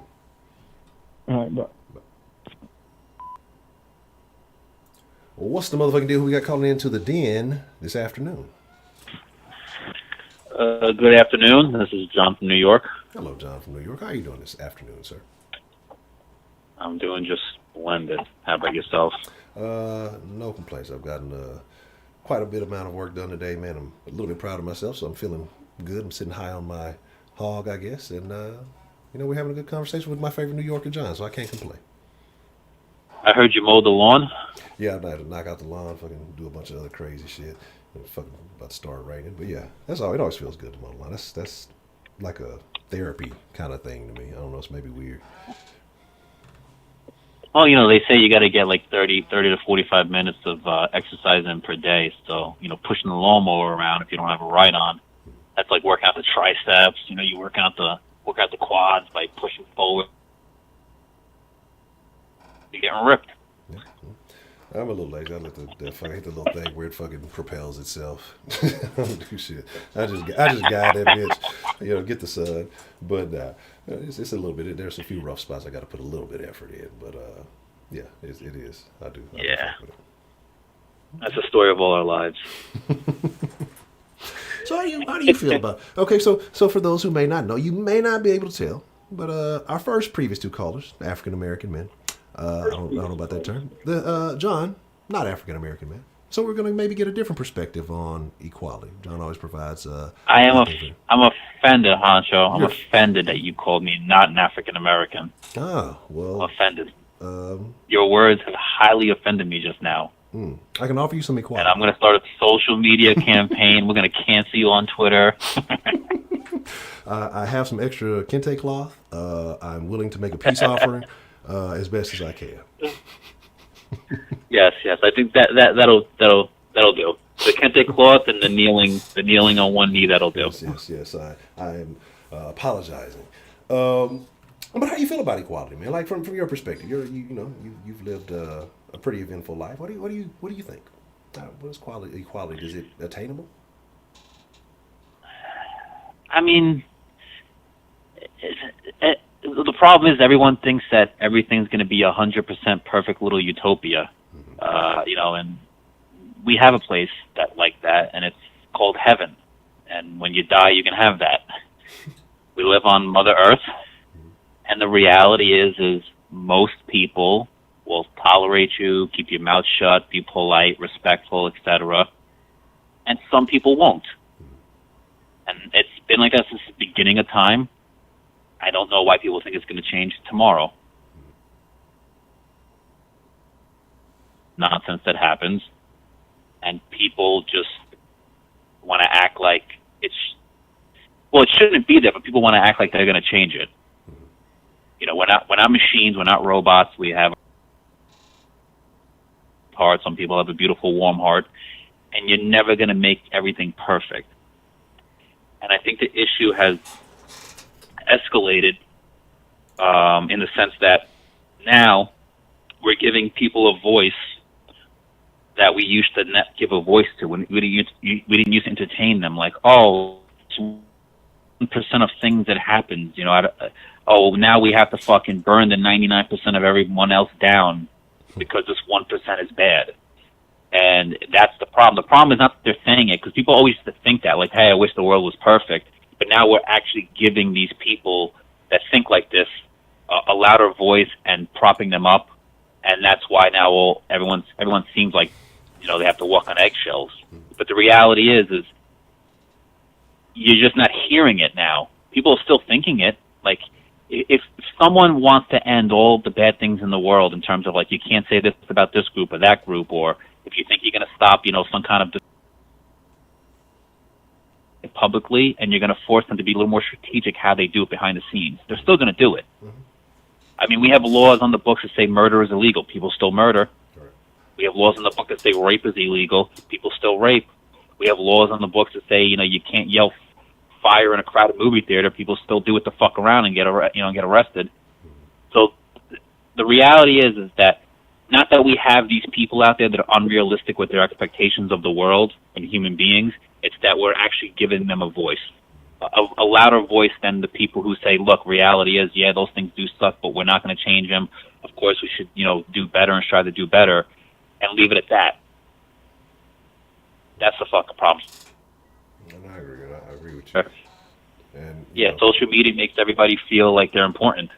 All right, bye.
Well, what's the motherfucking deal? Who we got calling into the den this afternoon?
Good afternoon. This is John from New York.
Hello, John from New York. How are you doing this afternoon, sir?
I'm doing just splendid. How about yourself?
No complaints. I've gotten quite a bit amount of work done today, man. I'm a little bit proud of myself, so I'm feeling good. I'm sitting high on my hog, I guess, and we're having a good conversation with my favorite New Yorker, John. So I can't complain.
I heard you mowed the lawn.
Yeah, I had to knock out the lawn, fucking do a bunch of other crazy shit. It was fucking about to start raining, but yeah, that's all. It always feels good to mow the lawn. That's like a therapy kind of thing to me. I don't know. It's maybe weird.
Well, they say you got to get like 30 to 45 minutes of exercise in per day. So, pushing the lawnmower around if you don't have a ride on, that's like working out the triceps. You work out the quads by pushing forward. You're getting ripped.
Yeah. I'm a little lazy. I let the fucking hit the little thing where it fucking propels itself. I don't do shit. I just guide that bitch. Get the sun. But it's a little bit. There's a few rough spots I got to put a little bit of effort in. But yeah, it is. I do.
Yeah. That's the story of all our lives.
So how do you feel about? Okay, so for those who may not know, you may not be able to tell, but our first previous two callers, African American men. I don't know about that term. John, not African American man. So we're going to maybe get a different perspective on equality. John always provides.
I'm offended, Honcho. I'm offended that you called me not an African American.
Ah, well.
I'm offended. Your words have highly offended me just now.
I can offer you some equality.
And I'm going to start a social media campaign. We're going to cancel you on Twitter.
I have some extra kente cloth. I'm willing to make a peace offering. As best as I can.
Yes. I think that'll do. The kente cloth and the kneeling on one knee, that'll do.
Yes. I am apologizing. But how do you feel about equality, man? Like from your perspective, you've lived a pretty eventful life. What do you think? What is equality? Is it attainable?
I mean, the problem is everyone thinks that everything's going to be 100% perfect little utopia, and we have a place like that, and it's called heaven. And when you die, you can have that. We live on Mother Earth, and the reality is most people will tolerate you, keep your mouth shut, be polite, respectful, etc. And some people won't. And it's been like that since the beginning of time. I don't know why people think it's going to change tomorrow. Nonsense that happens. And people just want to act like it shouldn't be there, but people want to act like they're going to change it. We're not machines, we're not robots. We have hearts. Some people have a beautiful, warm heart. And you're never going to make everything perfect. And I think the issue has escalated in the sense that now we're giving people a voice that we used to not give a voice to. We didn't use to entertain them. Like, 1% of things that happens, now we have to fucking burn the 99% of everyone else down because this 1% is bad. And that's the problem. The problem is not that they're saying it, because people always used to think that, like, hey, I wish the world was perfect. But now we're actually giving these people that think like this a louder voice and propping them up, and that's why now everyone seems like they have to walk on eggshells. But the reality is you're just not hearing it now. People are still thinking it. Like, if someone wants to end all the bad things in the world in terms of, like, you can't say this about this group or that group, or if you think you're going to stop, some kind of publicly, and you're going to force them to be a little more strategic how they do it behind the scenes, they're still going to do it. I mean, we have laws on the books that say murder is illegal. People still murder. We have laws on the book that say rape is illegal. People still rape. We have laws on the books that say, you can't yell fire in a crowded movie theater. People still do it to fuck around and get arrested. So the reality is that not that we have these people out there that are unrealistic with their expectations of the world and human beings. It's that we're actually giving them a voice, a louder voice than the people who say, look, reality is, yeah, those things do suck, but we're not going to change them. Of course, we should, do better and strive to do better, and leave it at that. That's the fucking problem.
And I agree. I agree with you. And
social media makes everybody feel like they're important.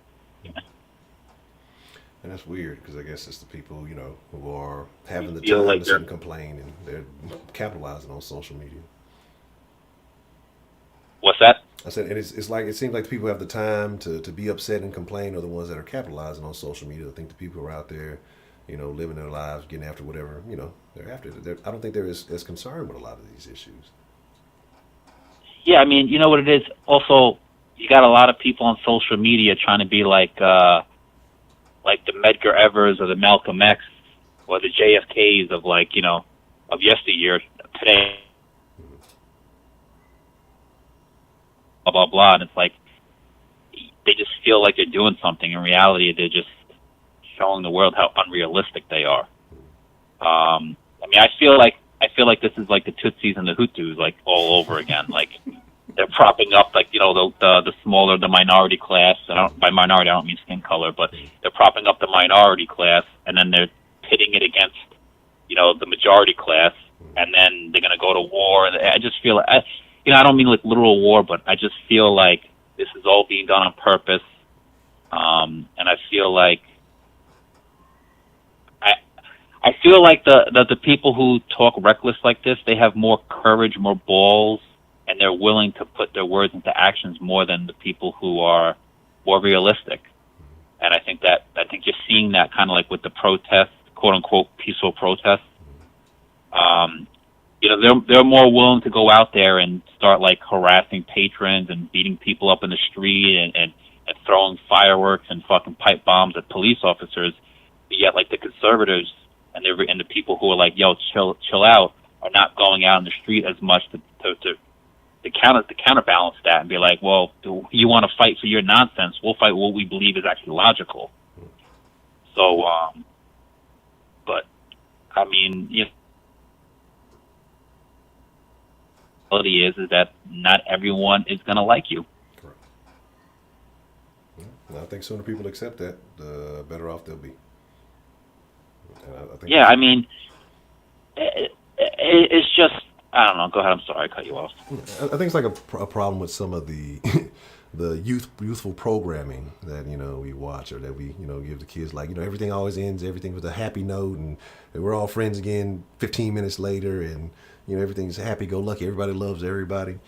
And that's weird because I guess it's the people, who are having the
feel
time
like
to sit and complain, and they're capitalizing on social media.
What's that?
I said, and it's like, it seems like the people who have the time to be upset and complain are the ones that are capitalizing on social media. I think the people who are out there, living their lives, getting after whatever, they're after. I don't think they're as concerned with a lot of these issues.
Yeah, I mean, you know what it is? Also, you got a lot of people on social media trying to be like the Medgar Evers or the Malcolm X or the JFKs of of yesteryear today. Blah, blah, blah. And it's like they just feel like they're doing something. In reality, they're just showing the world how unrealistic they are. I mean, I feel like this is like the Tutsis and the Hutus, like all over again. Like they're propping up, like the smaller, the minority class. By minority, I don't mean skin color, but they're propping up the minority class, and then they're pitting it against the majority class, and then they're gonna go to war. And I just feel, I don't mean like literal war, but I just feel like this is all being done on purpose, and I feel like. I feel like the people who talk reckless like this, they have more courage, more balls, and they're willing to put their words into actions more than the people who are more realistic. And I think you're seeing that kind of like with the protests, quote unquote peaceful protests. They're more willing to go out there and start like harassing patrons and beating people up in the street and throwing fireworks and fucking pipe bombs at police officers. But yet, like the conservatives and the people who are like, yo, chill out, are not going out in the street as much to counterbalance that and be like, well, you want to fight for your nonsense? We'll fight what we believe is actually logical. So, but I mean, the reality is that not everyone is going to like you.
Correct. Well, I think sooner people accept that, the better off they'll be.
I mean, it's just, I don't know. Go ahead. I'm sorry, I cut you off.
I think it's like a problem with some of the the youthful programming that we watch or that we give the kids. Like everything always ends everything with a happy note, and we're all friends again 15 minutes later, and everything's happy-go-lucky. Everybody loves everybody,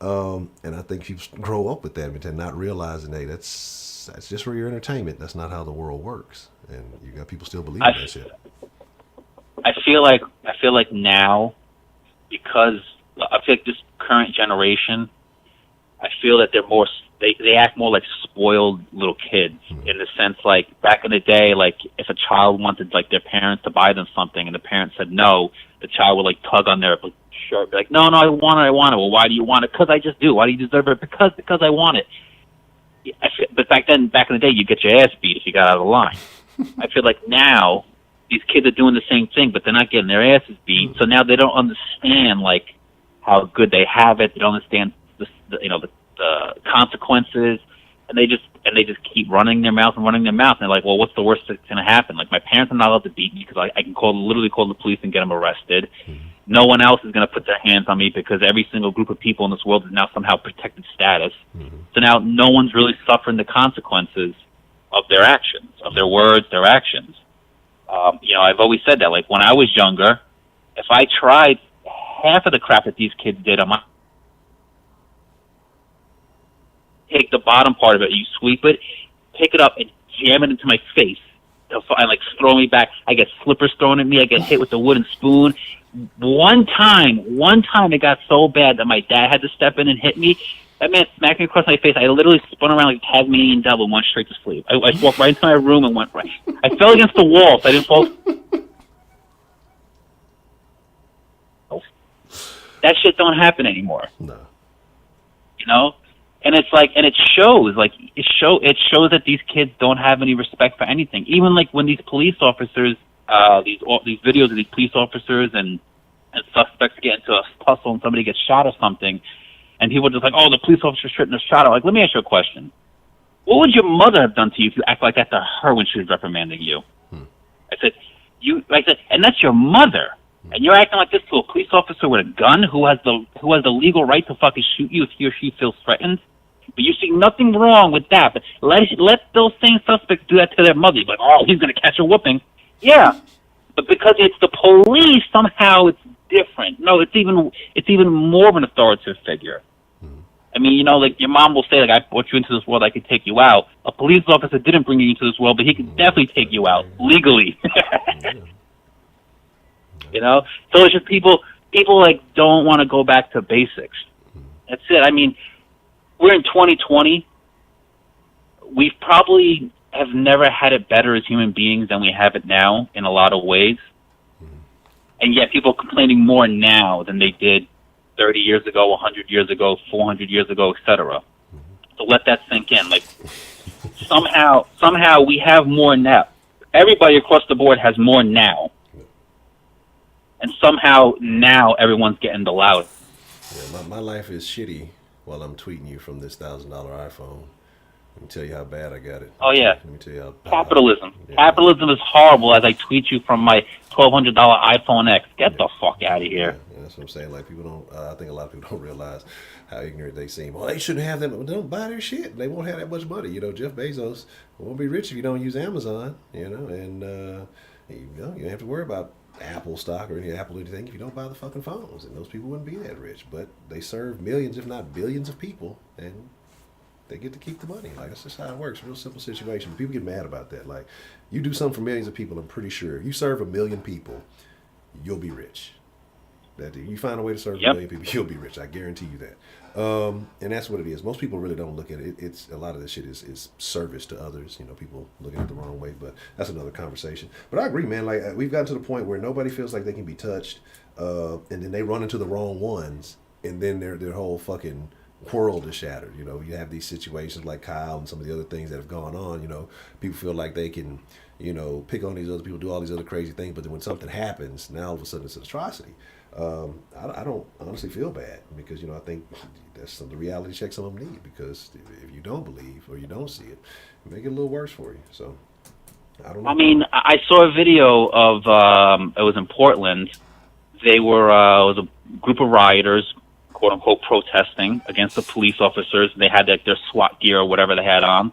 and I think people grow up with that and not realizing, hey, that's just for your entertainment. That's not how the world works, and you got people still believing that shit.
I feel like now, because I feel like this current generation, I feel that they're more, they act more like spoiled little kids, in the sense like back in the day, like if a child wanted like their parents to buy them something and the parents said no, the child would like tug on their shirt, be like, no, I want it. Well, why do you want it? Because I just do. Why do you deserve it? Because I want it. But back in the day, you get your ass beat if you got out of the line. I feel like now these kids are doing the same thing, but they're not getting their asses beat. So now they don't understand like how good they have it. They don't understand the consequences, and they just keep running their mouth. And they're like, well, what's the worst that's going to happen? Like my parents are not allowed to beat me because I can literally call the police and get them arrested. No one else is going to put their hands on me because every single group of people in this world is now somehow protected status. So now no one's really suffering the consequences of their actions, of their words, their actions. I've always said that, like when I was younger, if I tried half of the crap that these kids did, I might take the bottom part of it, you sweep it, pick it up and jam it into my face and like throw me back. I get slippers thrown at me. I get hit with a wooden spoon. One time it got so bad that my dad had to step in and hit me. That man smacked me across my face. I literally spun around like a Tasmanian devil and went straight to sleep. I walked right into my room and went right. I fell against the wall, so I didn't fall. That shit don't happen anymore.
No.
And it's like, and it shows that these kids don't have any respect for anything. Even like when these police officers, these videos of these police officers and suspects get into a tussle and somebody gets shot or something, and people are just like, oh, the police officer shouldn't have shot her. Like, let me ask you a question. What would your mother have done to you if you act like that to her when she was reprimanding you? I said, and that's your mother. And you're acting like this to a police officer with a gun who has the legal right to fucking shoot you if he or she feels threatened. But you see nothing wrong with that. But let those same suspects do that to their mother. Like, oh, he's gonna catch a whooping. Yeah, but because it's the police, somehow it's different. No, it's even more of an authoritative figure. I mean, you know, like your mom will say, like, I brought you into this world, I could take you out. A police officer didn't bring you into this world, but he could definitely take you out legally. You know, so it's just people like don't want to go back to basics. That's it. I mean, we're in 2020. We probably have never had it better as human beings than we have it now in a lot of ways. And yet people are complaining more now than they did 30 years ago, 100 years ago, 400 years ago, etc. So let that sink in. Like somehow we have more now. Everybody across the board has more now. And somehow now everyone's getting the loud.
Yeah, my life is shitty while I'm tweeting you from this $1,000 iPhone. Let me tell you how bad I got it.
Oh, yeah.
Let me tell you how
Capitalism.
Yeah.
Capitalism is horrible as I tweet you from my $1,200 iPhone X. Get the fuck out of here.
Yeah, that's what I'm saying. Like, people don't, I think a lot of people don't realize how ignorant they seem. Well, they shouldn't have that. They don't buy their shit. They won't have that much money. You know, Jeff Bezos won't be rich if you don't use Amazon, you know, and, you don't have to worry about Apple stock or any Apple anything if you don't buy the fucking phones. And those people wouldn't be that rich. But they serve millions, if not billions of people, and they get to keep the money. Like, that's just how it works. Real simple situation. People get mad about that. Like, you do something for millions of people, I'm pretty sure. If you serve 1 million people, you'll be rich. That you find a way to serve 1 million people, you'll be rich. I guarantee you that. And that's what it is. Most people really don't look at it. It's a lot of this shit is service to others. You know, people looking at it the wrong way. But that's another conversation. But I agree, man. Like, we've gotten to the point where nobody feels like they can be touched, and then they run into the wrong ones, and then their whole fucking world is shattered. You know, you have these situations like Kyle and some of the other things that have gone on. You know, people feel like they can, you know, pick on these other people, do all these other crazy things, but then when something happens, now all of a sudden it's an atrocity. I don't honestly feel bad because, you know, I think that's some of the reality check some of them need, because if you don't believe or you don't see it, it make it a little worse for you. So I don't know.
I mean, I saw a video of it was in Portland. They were it was a group of rioters, quote unquote, protesting against the police officers. They had like their SWAT gear or whatever they had on.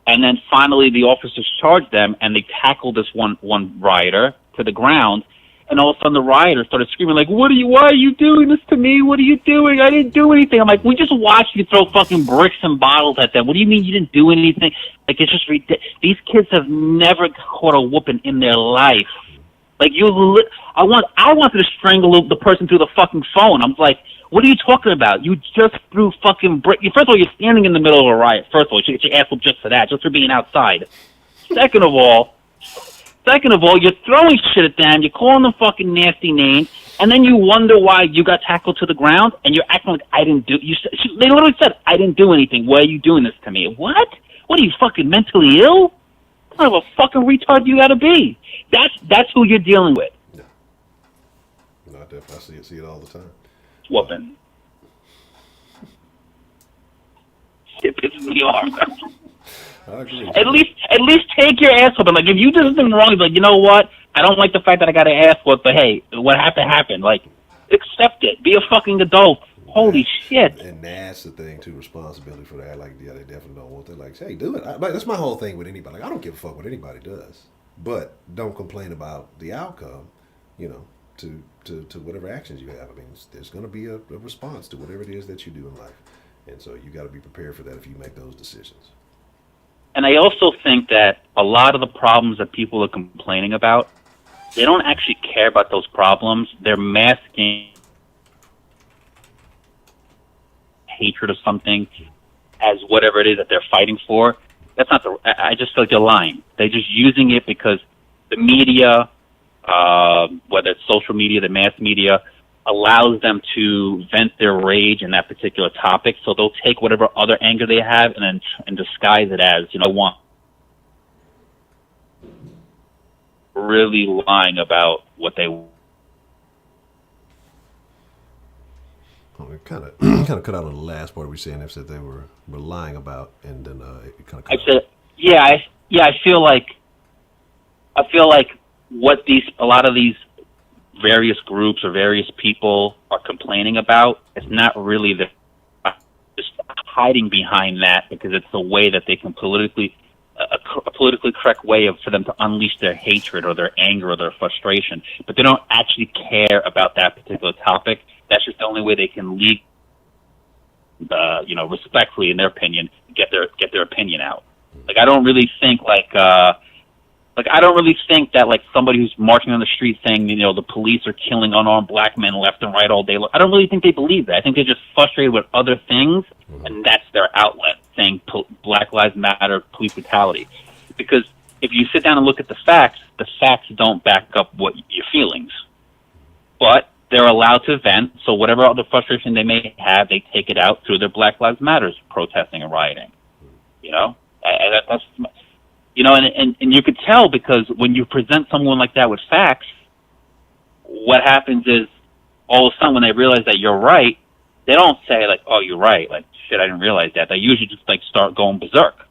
And then finally the officers charged them and they tackled this one rioter to the ground. And all of a sudden the rioters started screaming like, why are you doing this to me? What are you doing? I didn't do anything. I'm like, we just watched you throw fucking bricks and bottles at them. What do you mean you didn't do anything? Like, it's just ridiculous. These kids have never caught a whooping in their life. Like, I wanted to strangle the person through the fucking phone. I'm like, what are you talking about? You just threw fucking brick. First of all, you're standing in the middle of a riot. First of all, you should get your ass whooped just for that, just for being outside. Second of all, you're throwing shit at them, you're calling them fucking nasty names, and then you wonder why you got tackled to the ground, and you're acting like I didn't do. They literally said, I didn't do anything. Why are you doing this to me? What? What are you, fucking mentally ill? What kind of a fucking retard you gotta be? That's who you're dealing with.
Yeah. No, I definitely see it all the time.
Whooping. It pisses me off.
I agree.
At least take your ass whooping. Like, if you did something wrong, you're like, you know what? I don't like the fact that I got an ass whooped, but hey, what happened? Like, accept it. Be a fucking adult. Holy shit.
And that's the thing, too, responsibility for that. Like, yeah, they definitely don't want that. Like, hey, do it. Like, that's my whole thing with anybody. Like, I don't give a fuck what anybody does. But don't complain about the outcome, you know, to whatever actions you have. I mean, there's going to be a response to whatever it is that you do in life. And so you got to be prepared for that if you make those decisions.
And I also think that a lot of the problems that people are complaining about, they don't actually care about those problems. They're masking hatred of something as whatever it is that they're fighting for. That's not I just feel like they're lying. They're just using it because the media, whether it's social media, the mass media, allows them to vent their rage in that particular topic. So they'll take whatever other anger they have and disguise it as, you know, one really lying about what they.
Well, it kind of cut out on the last part. We saying that they were lying about, and then it kind of.
I said, I feel like what a lot of these various groups or various people are complaining about, it's not really just hiding behind that because it's the way that they can politically, a politically correct way for them to unleash their hatred or their anger or their frustration. But they don't actually care about that particular topic. That's just the only way they can respectfully, in their opinion, get their opinion out. Like, I don't really think I don't really think that like somebody who's marching on the street saying, the police are killing unarmed black men left and right all day long. I don't really think they believe that. I think they're just frustrated with other things, and that's their outlet, saying Black Lives Matter, police brutality. Because if you sit down and look at the facts don't back up what your feelings. But they're allowed to vent, so whatever other frustration they may have, they take it out through their Black Lives Matters protesting and rioting. And you could tell, because when you present someone like that with facts, what happens is all of a sudden when they realize that you're right, they don't say like, "Oh, you're right," like, "Shit, I didn't realize that." They usually just like start going berserk,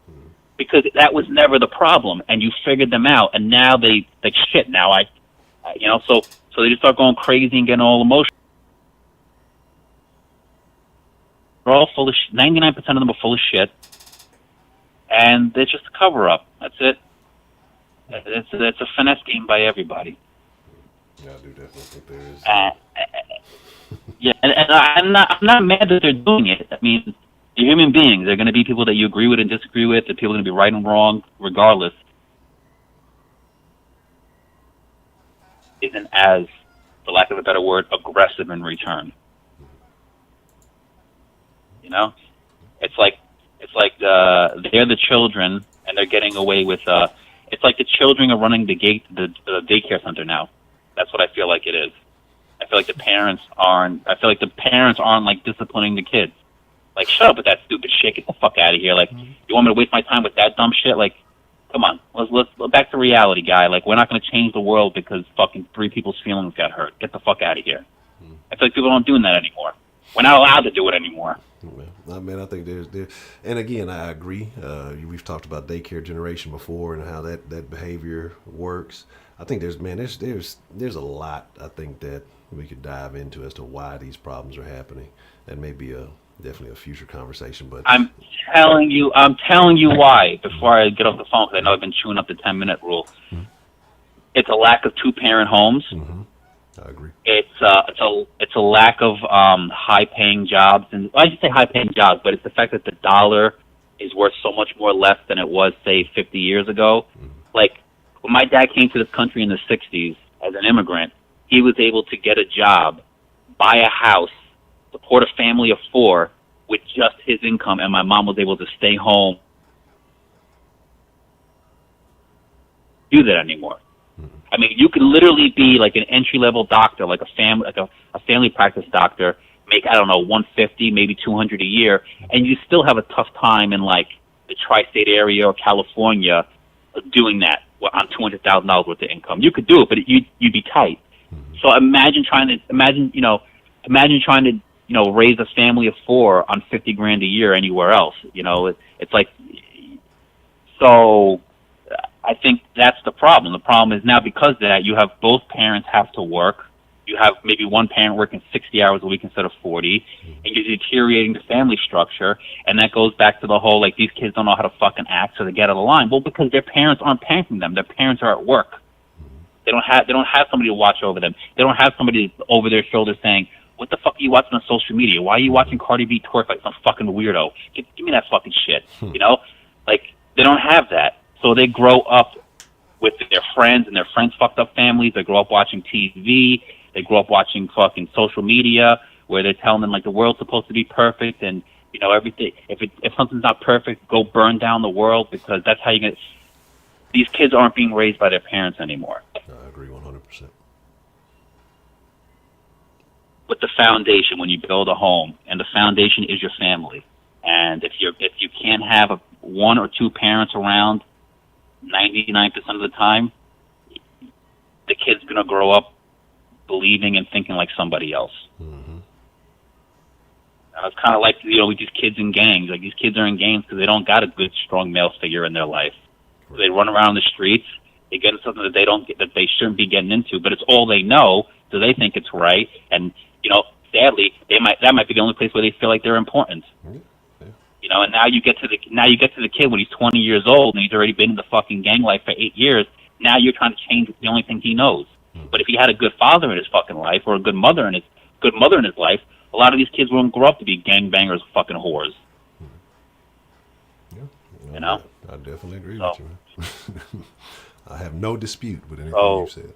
because that was never the problem, and you figured them out, and now they like, "Shit, now so they just start going crazy and getting all emotional. They're all full of 99% of them are full of shit, and they're just a cover up. That's it. It's a finesse game by everybody.
Yeah, I do definitely think there is.
Yeah, and I'm not mad that they're doing it. I mean, you're human beings. There are going to be people that you agree with and disagree with. The people are going to be right and wrong, regardless. Isn't, as, for lack of a better word, aggressive in return. It's like they're the children and they're getting away with. It's like the children are running the daycare center now. That's what I feel like it is. I feel like the parents aren't like disciplining the kids. Like, shut up with that stupid shit. Get the fuck out of here. Like, you want me to waste my time with that dumb shit? Like, come on. Let's back to reality, guy. Like, we're not going to change the world because fucking 3 people's feelings got hurt. Get the fuck out of here. I feel like people aren't doing that anymore. We're not allowed to do it anymore.
I mean, I think there's, and again, I agree. We've talked about daycare generation before and how that behavior works. I think there's a lot, I think, that we could dive into as to why these problems are happening. That may be definitely a future conversation, but
I'm telling you why. Before I get off the phone, because I know I've been chewing up the 10-minute rule. It's a lack of 2-parent homes.
I agree.
It's a lack of high-paying jobs, and I should say high-paying jobs, but it's the fact that the dollar is worth so much more less than it was, say, 50 years ago. Like, when my dad came to this country in the 60s as an immigrant, he was able to get a job, buy a house, support a family of 4 with just his income, and my mom was able to stay home. Do that anymore. I mean, you can literally be like an entry-level doctor, like a family practice doctor, make, I don't know, $150, maybe $200 a year, and you still have a tough time in like the tri-state area or California doing that on $200,000 worth of income. You could do it, but you'd be tight. So imagine trying to raise a family of 4 on $50,000 a year anywhere else. It's like, so I think that's the problem. The problem is now, because of that, you have both parents have to work. You have maybe one parent working 60 hours a week instead of 40, and you're deteriorating the family structure. And that goes back to the whole, like, these kids don't know how to fucking act, so they get out of line. Well, because their parents aren't parenting them. Their parents are at work. They don't have somebody to watch over them. They don't have somebody over their shoulder saying, "What the fuck are you watching on social media? Why are you watching Cardi B twerk like some fucking weirdo? Give me that fucking shit." Like, they don't have that. So they grow up with their friends and their friends' fucked up families. They grow up watching TV. They grow up watching fucking social media where they're telling them like the world's supposed to be perfect, and everything. If something's not perfect, go burn down the world, because that's how you get. These kids aren't being raised by their parents anymore.
I agree 100%.
With the foundation, when you build a home, and the foundation is your family, and if you can't have 1 or 2 parents around 99% of the time, the kid's gonna grow up believing and thinking like somebody else. It's kind of like with these kids in gangs. Like, these kids are in gangs because they don't got a good, strong male figure in their life. So they run around the streets. They get into something that they shouldn't be getting into, but it's all they know Do they think it's right? And sadly, that might be the only place where they feel like they're important.
Yeah.
And now you get to the kid when he's 20 years old and he's already been in the fucking gang life for 8 years. Now you're trying to change the only thing he knows. But if he had a good father in his fucking life or a good mother in his life, a lot of these kids won't grow up to be gangbangers, fucking whores.
Yeah. I definitely agree with you. I have no dispute with anything you've said.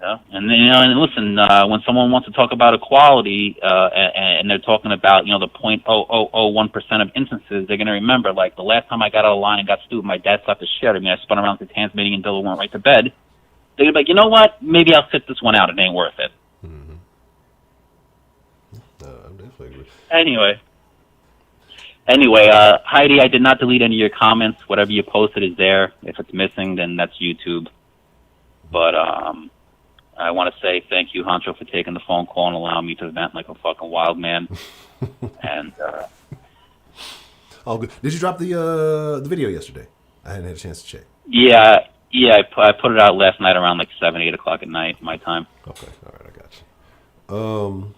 And then, and listen, when someone wants to talk about equality, and they're talking about, the 0.0001% of instances, they're gonna remember, like, the last time I got out of line and got stupid, my dad slapped the shit out of me. I spun around with his hands meeting until we went right to bed. They're gonna be like, you know what? Maybe I'll sit this one out. It ain't worth it.
Mm-hmm. I definitely agree.
Anyway, Heidi, I did not delete any of your comments. Whatever you posted is there. If it's missing, then that's YouTube. But I want to say thank you, Honcho, for taking the phone call and allowing me to vent like a fucking wild man. And
all good. Did you drop the video yesterday? I hadn't had a chance to check.
Yeah. I put it out last night around like 7, 8 o'clock at night, my time.
Okay, all right, I got you.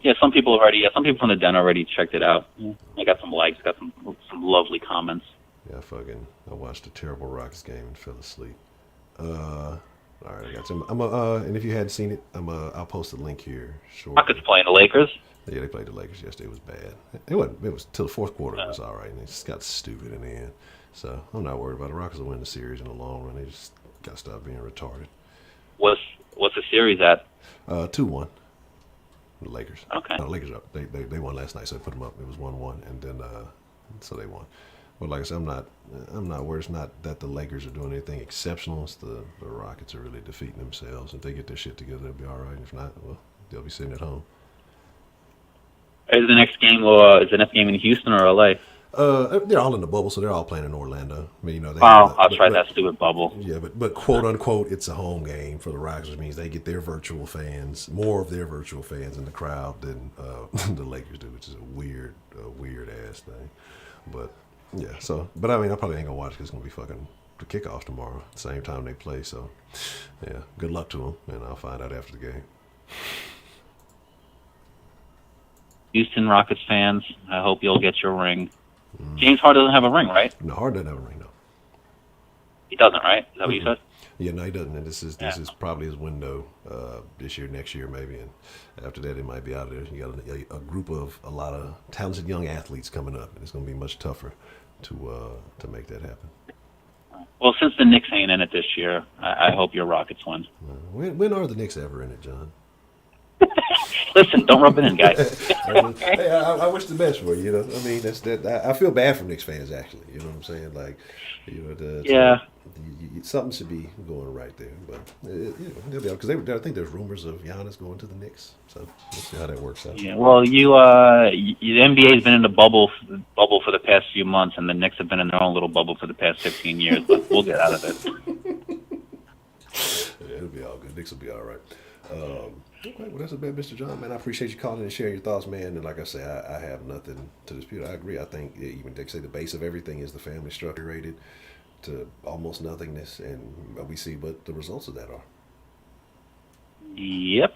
Yeah, some people from the den already checked it out. I got some likes, got some lovely comments.
Yeah, I watched a terrible Rockets game and fell asleep. All right, I got you. And if you hadn't seen it, I'll post a link here shortly.
Rockets playing the Lakers.
Yeah, they played the Lakers yesterday. It was bad. It was till the fourth quarter. It was all right, and they just got stupid in the end. So I'm not worried about it. The Rockets will win the series in the long run. They just got to stop being retarded.
What's the series at?
2-1. The Lakers.
Okay.
No, the Lakers are up. They won last night, so they put them up. It was 1-1, and then so they won. But like I said, I'm not worried. It's not that the Lakers are doing anything exceptional. It's the Rockets are really defeating themselves. If they get their shit together, they'll be all right. If not, well, they'll be sitting at home.
Is the next game in Houston or LA?
They're all in the bubble, so they're all playing in Orlando. I mean,
I'll try that stupid bubble.
Yeah, but quote unquote, it's a home game for the Rockets, which means they get their virtual fans, more of their virtual fans in the crowd than the Lakers do, which is a weird ass thing. But yeah, but I mean, I probably ain't gonna watch because it's gonna be fucking the kickoff tomorrow, at the same time they play. So yeah, good luck to them, and I'll find out after the game.
Houston Rockets fans, I hope you'll get your ring. James Harden doesn't have a ring, right?
No, Harden doesn't have a ring, no.
He doesn't, right? Is that what you said?
Yeah, no, he doesn't. And this is probably his window this year, next year, maybe. And after that, it might be out of there. You got a group of a lot of talented young athletes coming up, and it's going to be much tougher to make that happen.
Well, since the Knicks ain't in it this year, I hope your Rockets win.
When are the Knicks ever in it, John?
Listen, don't rub it in, guys.
Hey, I wish the best for you. I mean, I feel bad for Knicks fans, actually. You know what I'm saying? Like, something should be going right there. But they'll be out because I think there's rumors of Giannis going to the Knicks. So we'll see how that works out.
Yeah. Well, the NBA's been in the bubble for the past few months, and the Knicks have been in their own little bubble for the past 15 years. But we'll get out of it.
Yeah, it'll be all good. Knicks will be all right. Okay, well, that's a bit, Mr. John, man. I appreciate you calling and sharing your thoughts, man. And like I say, I have nothing to dispute. I agree. I think even they say the base of everything is the family structure rated to almost nothingness, and we see what the results of that are.
Yep.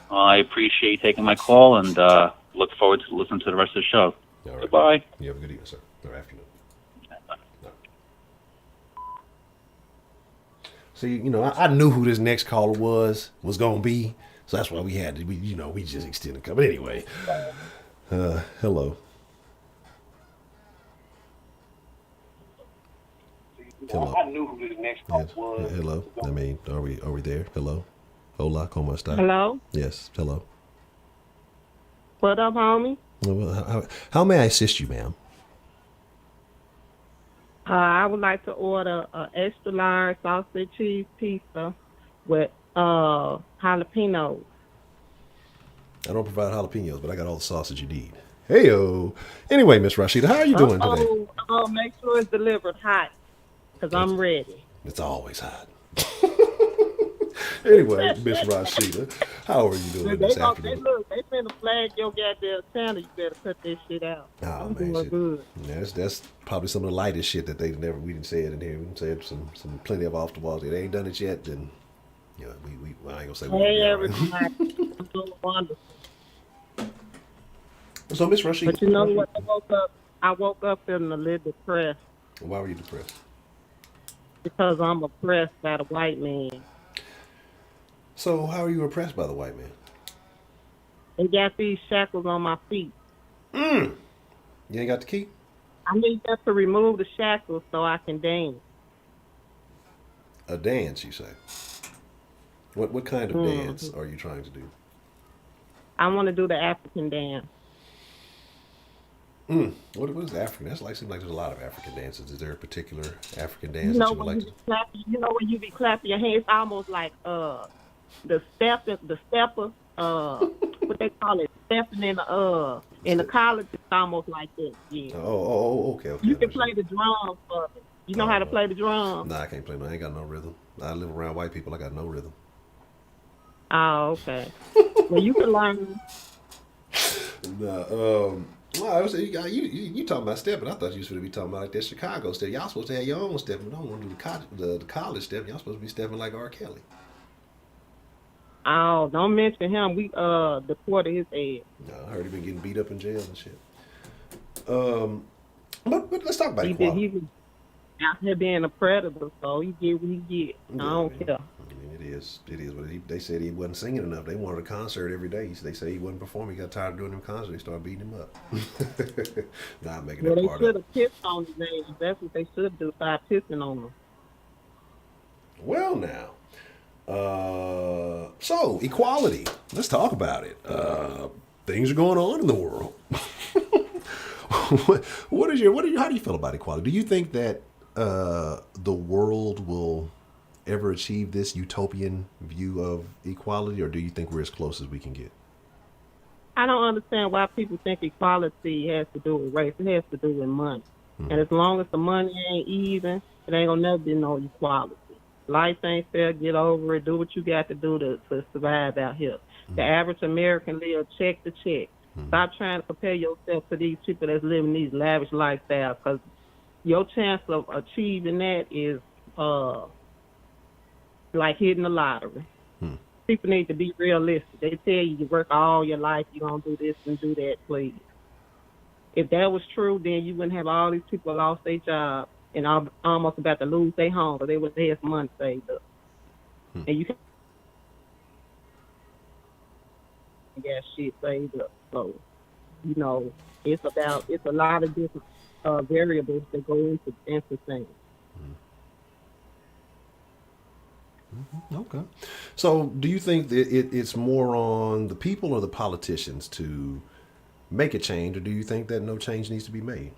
I appreciate you taking my call, and look forward to listening to the rest of the show.
All right.
Goodbye.
You have a good evening, sir, or afternoon. See, I knew who this next caller was going to be, so that's why we had to, we just extended the But anyway, hello. Hello.
I knew who this next caller was.
Hello. I mean, are we there? Hello. Hola, ¿cómo está?
Hello?
Yes, hello.
What up, homie?
Well, how may I assist you, ma'am?
I would like to order an extra large sausage cheese pizza with jalapenos.
I don't provide jalapenos, but I got all the sausage you need. Heyo. Anyway, Miss Rashida, how are you doing today?
Make sure it's delivered hot, because I'm ready.
It's always hot. Anyway, Miss Rashida, how are you doing this afternoon?
They finna flag your goddamn channel. You better cut this shit out.
Oh,
I'm
man,
doing good.
That's probably some of the lightest shit that we didn't say it in here. We didn't say it some plenty of off the walls. If they ain't done it yet, then Yeah, I ain't gonna say
Hey,
we
everybody. I'm doing wonderful.
So, Miss Rashid,
But you know what? I woke up feeling a little depressed
why were you depressed?
because I'm oppressed by the white man.
So, how are you oppressed by the white man?
They got these shackles on my feet.
You ain't got the key?
I need them to remove the shackles so I can dance.
A dance, you say? What kind of dance
Mm-hmm.
are you trying to do?
I want to do the African dance.
What is African? Seems like there's a lot of African dances. Is there a particular African
You
dance that
know
you would
when
like
you
to do?
be clapping, when you be clapping your hands, almost like the stepper, what they call it, stepping in the college. It's almost like that. Yeah.
Okay.
You
I
can
understand.
play the drums for me. You know how to
Oh,
play the drums?
nah, I can't play. No, I ain't got no rhythm. I live around white people. I got no rhythm.
Oh, okay. Well, you can learn.
Nah, well, I was you talking about stepping? I thought you was going to be talking about like that Chicago step. Y'all supposed to have your own stepping. Don't want to do the college step. Y'all supposed to be stepping like R. Kelly.
Oh, don't mention him. We deported his ass.
No, I heard he been getting beat up in jail and shit. Um, but let's talk about
He
equality.
was out here being a predator, so he get what he get. I
Yeah,
don't care.
it is. But they said he wasn't singing enough. They wanted a concert every day. They say he wasn't performing. He got tired of doing them concerts. They started beating him up. Not making
Well,
that
they
part
should
up.
have pissed on his ass. That's what they should do. Start pissing on him.
Well, now. So equality. Let's talk about it. Things are going on in the world. How do you feel about equality? Do you think that the world will ever achieve this utopian view of equality, or do you think we're as close as we can get?
I don't understand why people think equality has to do with race. It has to do with money. And as long as the money ain't even, it ain't gonna never be no equality. Life ain't fair. Get over it. Do what you got to do to survive out here. The average American live check to check. Stop trying to compare yourself to these people that's living these lavish lifestyles, because your chance of achieving that is like hitting the lottery. People need to be realistic. They tell you work all your life, you're going to do this and do that, please. If that was true, then you wouldn't have all these people lost their job and almost about to lose their home, but they would have some money saved up. And you can get shit saved up. So, it's a lot of different variables that go into things.
Okay. So, do you think that it's more on the people or the politicians to make a change, or do you think that no change needs to be made?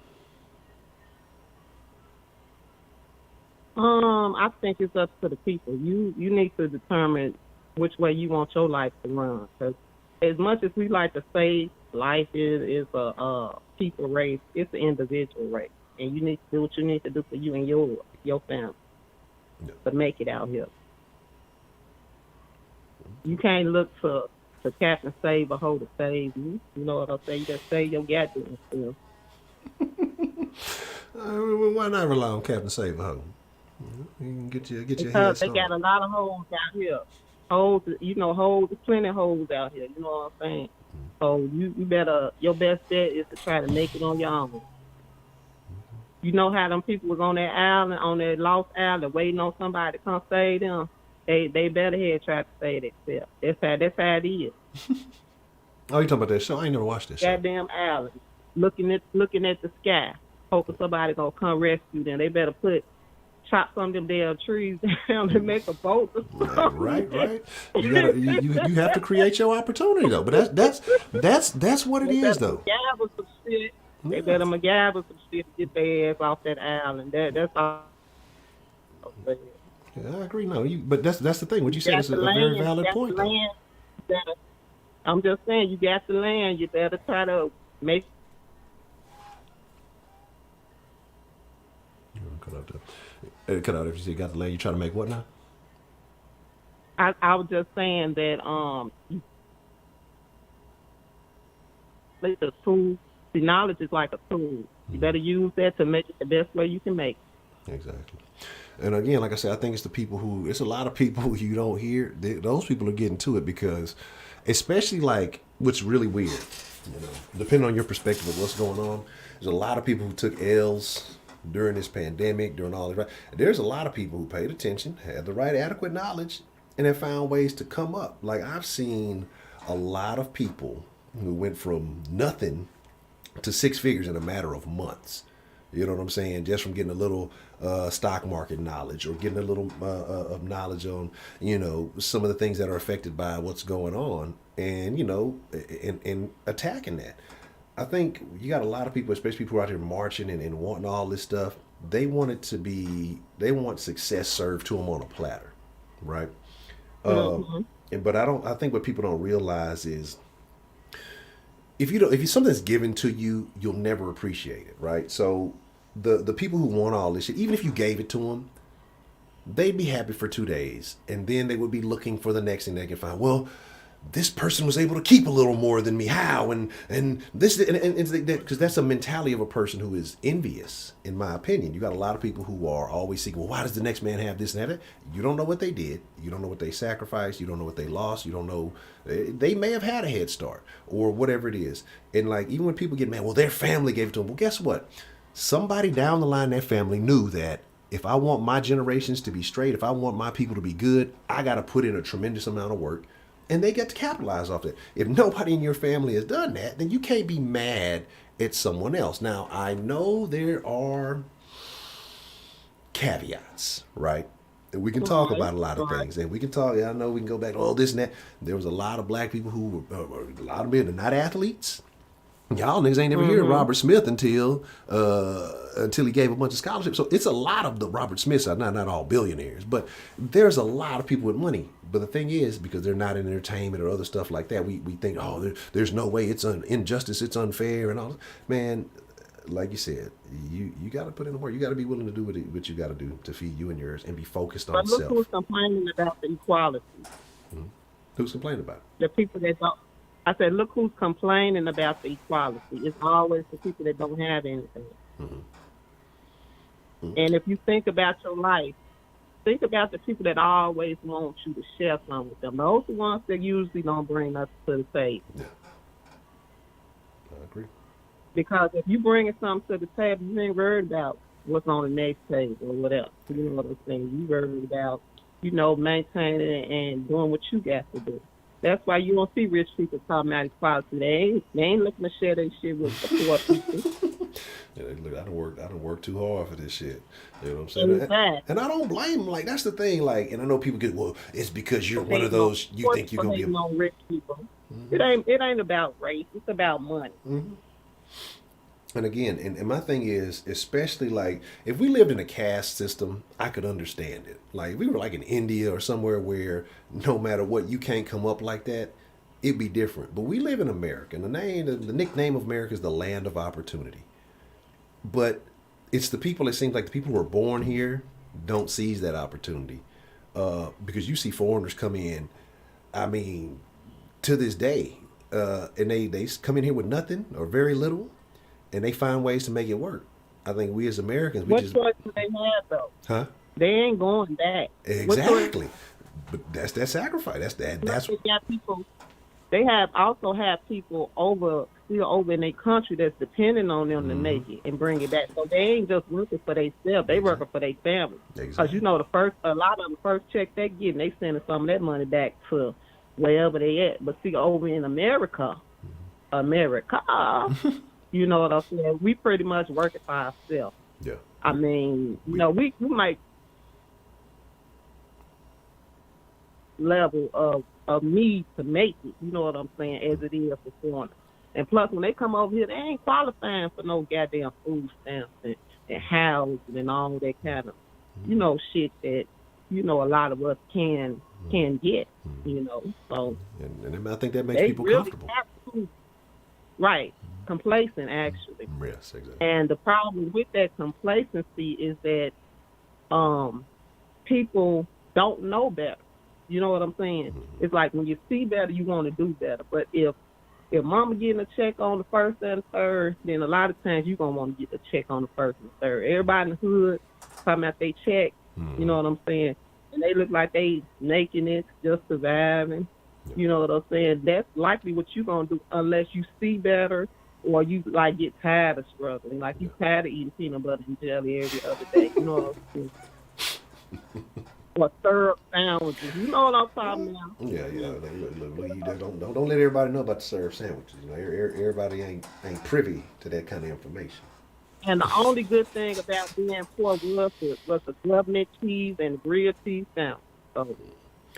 I think it's up to the people. You need to determine which way you want your life to run. Because as much as we like to say life is a people race, it's an individual race, and you need to do what you need to do for you and your family to make it out here. You can't look for Captain Save a hoe to save you. You know what I'm saying? You just save your goddamn self.
Why not rely on Captain Save a Hoe? You can get your head
Because they
started.
got a lot of hoes out here. Hoes, hoes, plenty of hoes out here. You know what I'm saying? So you better, your best bet is to try to make it on your own. You know how them people was on that island, on that lost island, waiting on somebody to come save them? They better had tried to save themselves. That's how it is.
Oh, you talking about that show? I ain't never watched that show.
Goddamn island, looking at the sky, hoping somebody gonna come rescue them. They better chop some of them damn trees down and make a boat or something.
Right. You have to create your opportunity though. But that's what it is though.
MacGyver some shit. They better MacGyver some shit to get their ass off that island. That's all.
Yeah, I agree. No, but that's the thing. What you said is a
land,
very valid point. Though.
I'm just saying, you got the land. You better try to make.
Cut out if you say you got the land. You try to make what now?
I was just saying that like the tool. The knowledge is like a tool. You better use that to make it the best way you can make it.
Exactly. And again, like I said, I think it's it's a lot of people who you don't hear. Those people are getting to it because, especially like what's really weird, depending on your perspective of what's going on, there's a lot of people who took L's during this pandemic, during all this. There's a lot of people who paid attention, had the right adequate knowledge, and have found ways to come up. Like I've seen a lot of people who went from nothing to six figures in a matter of months. You know what I'm saying? Just from getting a little stock market knowledge or getting a little of knowledge on, some of the things that are affected by what's going on and, and attacking that. I think you got a lot of people, especially people out here marching and wanting all this stuff. They want success served to them on a platter, right? But I think what people don't realize is if something's given to you, you'll never appreciate it, right? So the people who want all this shit, even if you gave it to them, they'd be happy for 2 days, and then they would be looking for the next thing they can find. Well, this person was able to keep a little more than me. How? And this, and because that's a mentality of a person who is envious, in my opinion. You got a lot of people who are always seeking, well, why does the next man have this and have that? You don't know what they did. You don't know what they sacrificed. You don't know what they lost. You don't know. They may have had a head start or whatever it is. And like, even when people get mad, well, their family gave it to them. Well, guess what? Somebody down the line, that family knew that if I want my generations to be straight, if I want my people to be good, I got to put in a tremendous amount of work. And they get to capitalize off it. If nobody in your family has done that, then you can't be mad at someone else. Now, I know there are caveats, right? And we can talk about a lot of things. And we can talk, I know we can go back to all this and that. There was a lot of black people who were, a lot of men are not athletes. Y'all niggas ain't never heard of Robert Smith until he gave a bunch of scholarships. So it's a lot of the Robert Smiths are not all billionaires, but there's a lot of people with money. But the thing is, because they're not in entertainment or other stuff like that, we think, there's no way, it's injustice, it's unfair, and all. Man, like you said, you got to put in the work. You got to be willing to do what you got to do to feed you and yours, and be focused on self.
But look who's complaining about the equality.
Who's complaining about it?
The people that don't. I said, look who's complaining about the equality. It's always the people that don't have anything. And if you think about your life, think about the people that always want you to share something with them. Those are the ones that usually don't bring us to the table.
Yeah. I agree.
Because if you bringing something to the table, you ain't worried about what's on the next table or whatever. You know what I'm saying? You worried about, maintaining and doing what you got to do. That's why you don't see rich people talking about equality. They ain't looking to share their shit with the poor people.
Yeah, look, I don't work too hard for this shit. You know what I'm saying?
Exactly.
And I don't blame them. Like, that's the thing. Like, and I know people get, well, it's because you're one of those. You think you're gonna be
rich people. It ain't about race. It's about money.
And again, and my thing is, especially like, if we lived in a caste system, I could understand it. Like, if we were like in India or somewhere where no matter what, you can't come up like that, it'd be different. But we live in America, and the nickname of America is the land of opportunity. But it's the people, it seems like the people who are born here don't seize that opportunity. Because you see foreigners come in, I mean, to this day, and they come in here with nothing or very little, and they find ways to make it work. I think we as Americans,
what choice do they have though?
Huh?
They ain't going back.
Exactly. But that's that sacrifice. That's
they got people. They also have people still over in their country that's depending on them to make it and bring it back. So they ain't just working for themselves; they working for their family. Because a lot of them first check they getting, they sending some of that money back to wherever they at. But see, over in America, you know what I'm saying? We pretty much working for ourselves.
Yeah.
I mean, we might level of need to make it, you know what I'm saying, as it is for foreigners. And plus, when they come over here, they ain't qualifying for no goddamn food stamps and housing and all that kind of, shit that, a lot of us can get, So,
and I think that makes people
really
comfortable.
Right. Complacent, actually.
Yes, exactly.
And the problem with that complacency is that people don't know better. You know what I'm saying? It's like when you see better, you want to do better. But if mama getting a check on the first and the third, then a lot of times you're going to want to get a check on the first and the third. Everybody in the hood talking about they check, You know what I'm saying? And they look like they nakedness, just surviving. You know what I'm saying? That's likely what you're going to do unless you see better or you, like, get tired of struggling. Like, you tired of eating peanut butter and jelly every other day. You know what I'm saying? Or syrup sandwiches. You know what I'm talking about?
Yeah. Look, you don't let everybody know about the syrup sandwiches. You know, everybody ain't privy to that kind of information.
And the only good thing about being poor was the government cheese and grilled cheese sandwich. So,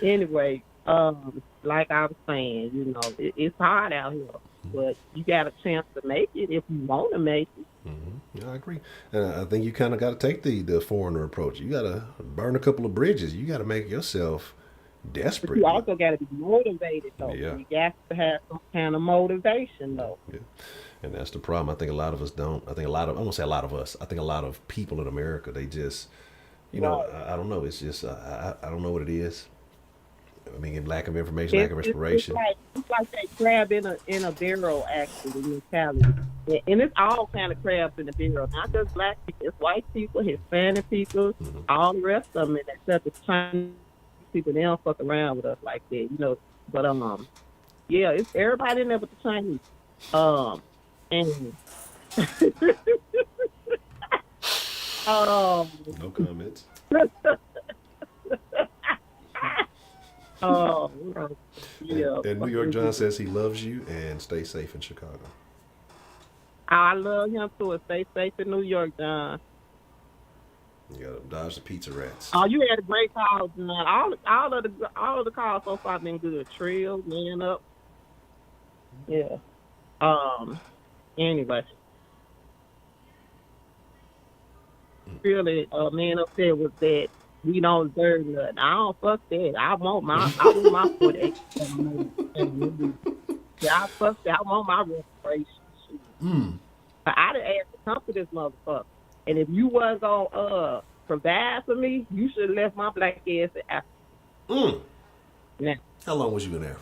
anyway, like I was saying, you know, it's hard out here, but you got a chance to make it if you want to make it.
Yeah, I agree. And I think you kind of got to take the foreigner approach. You got to burn a couple of bridges. You got to make yourself desperate.
But you also got to be motivated, though.
Yeah.
You got to have some kind of motivation, though.
Yeah. And that's the problem. I think a lot of us don't. I won't say a lot of us. I think a lot of people in America, they just, you know, I don't know. It's just, I don't know what it is. I mean, lack of information, lack of inspiration.
It's like that crab in a barrel, actually, mentality. And it's all kind of crabs in the barrel, not just black people. It's white people, Hispanic people, all the rest of them, except the Chinese people. They don't fuck around with us like that, you know. But yeah, it's everybody in there but the Chinese. And
No comments.
Yeah.
And New York John says he loves you and stay safe in Chicago.
I love him too. And stay safe in New York, John.
You got to dodge the pizza rats.
Oh, you had a great call, John. All of the calls so far been good. Trill, man up. Yeah. Anyway. Really, man up there was that we don't deserve nothing. I don't fuck that. I want my 48. Yeah, I fuck that. I want my reparation. But I done asked to come to this motherfucker. And if you wasn't gonna provide for me, you should have left my black ass in Africa. Now,
How long was you in Africa?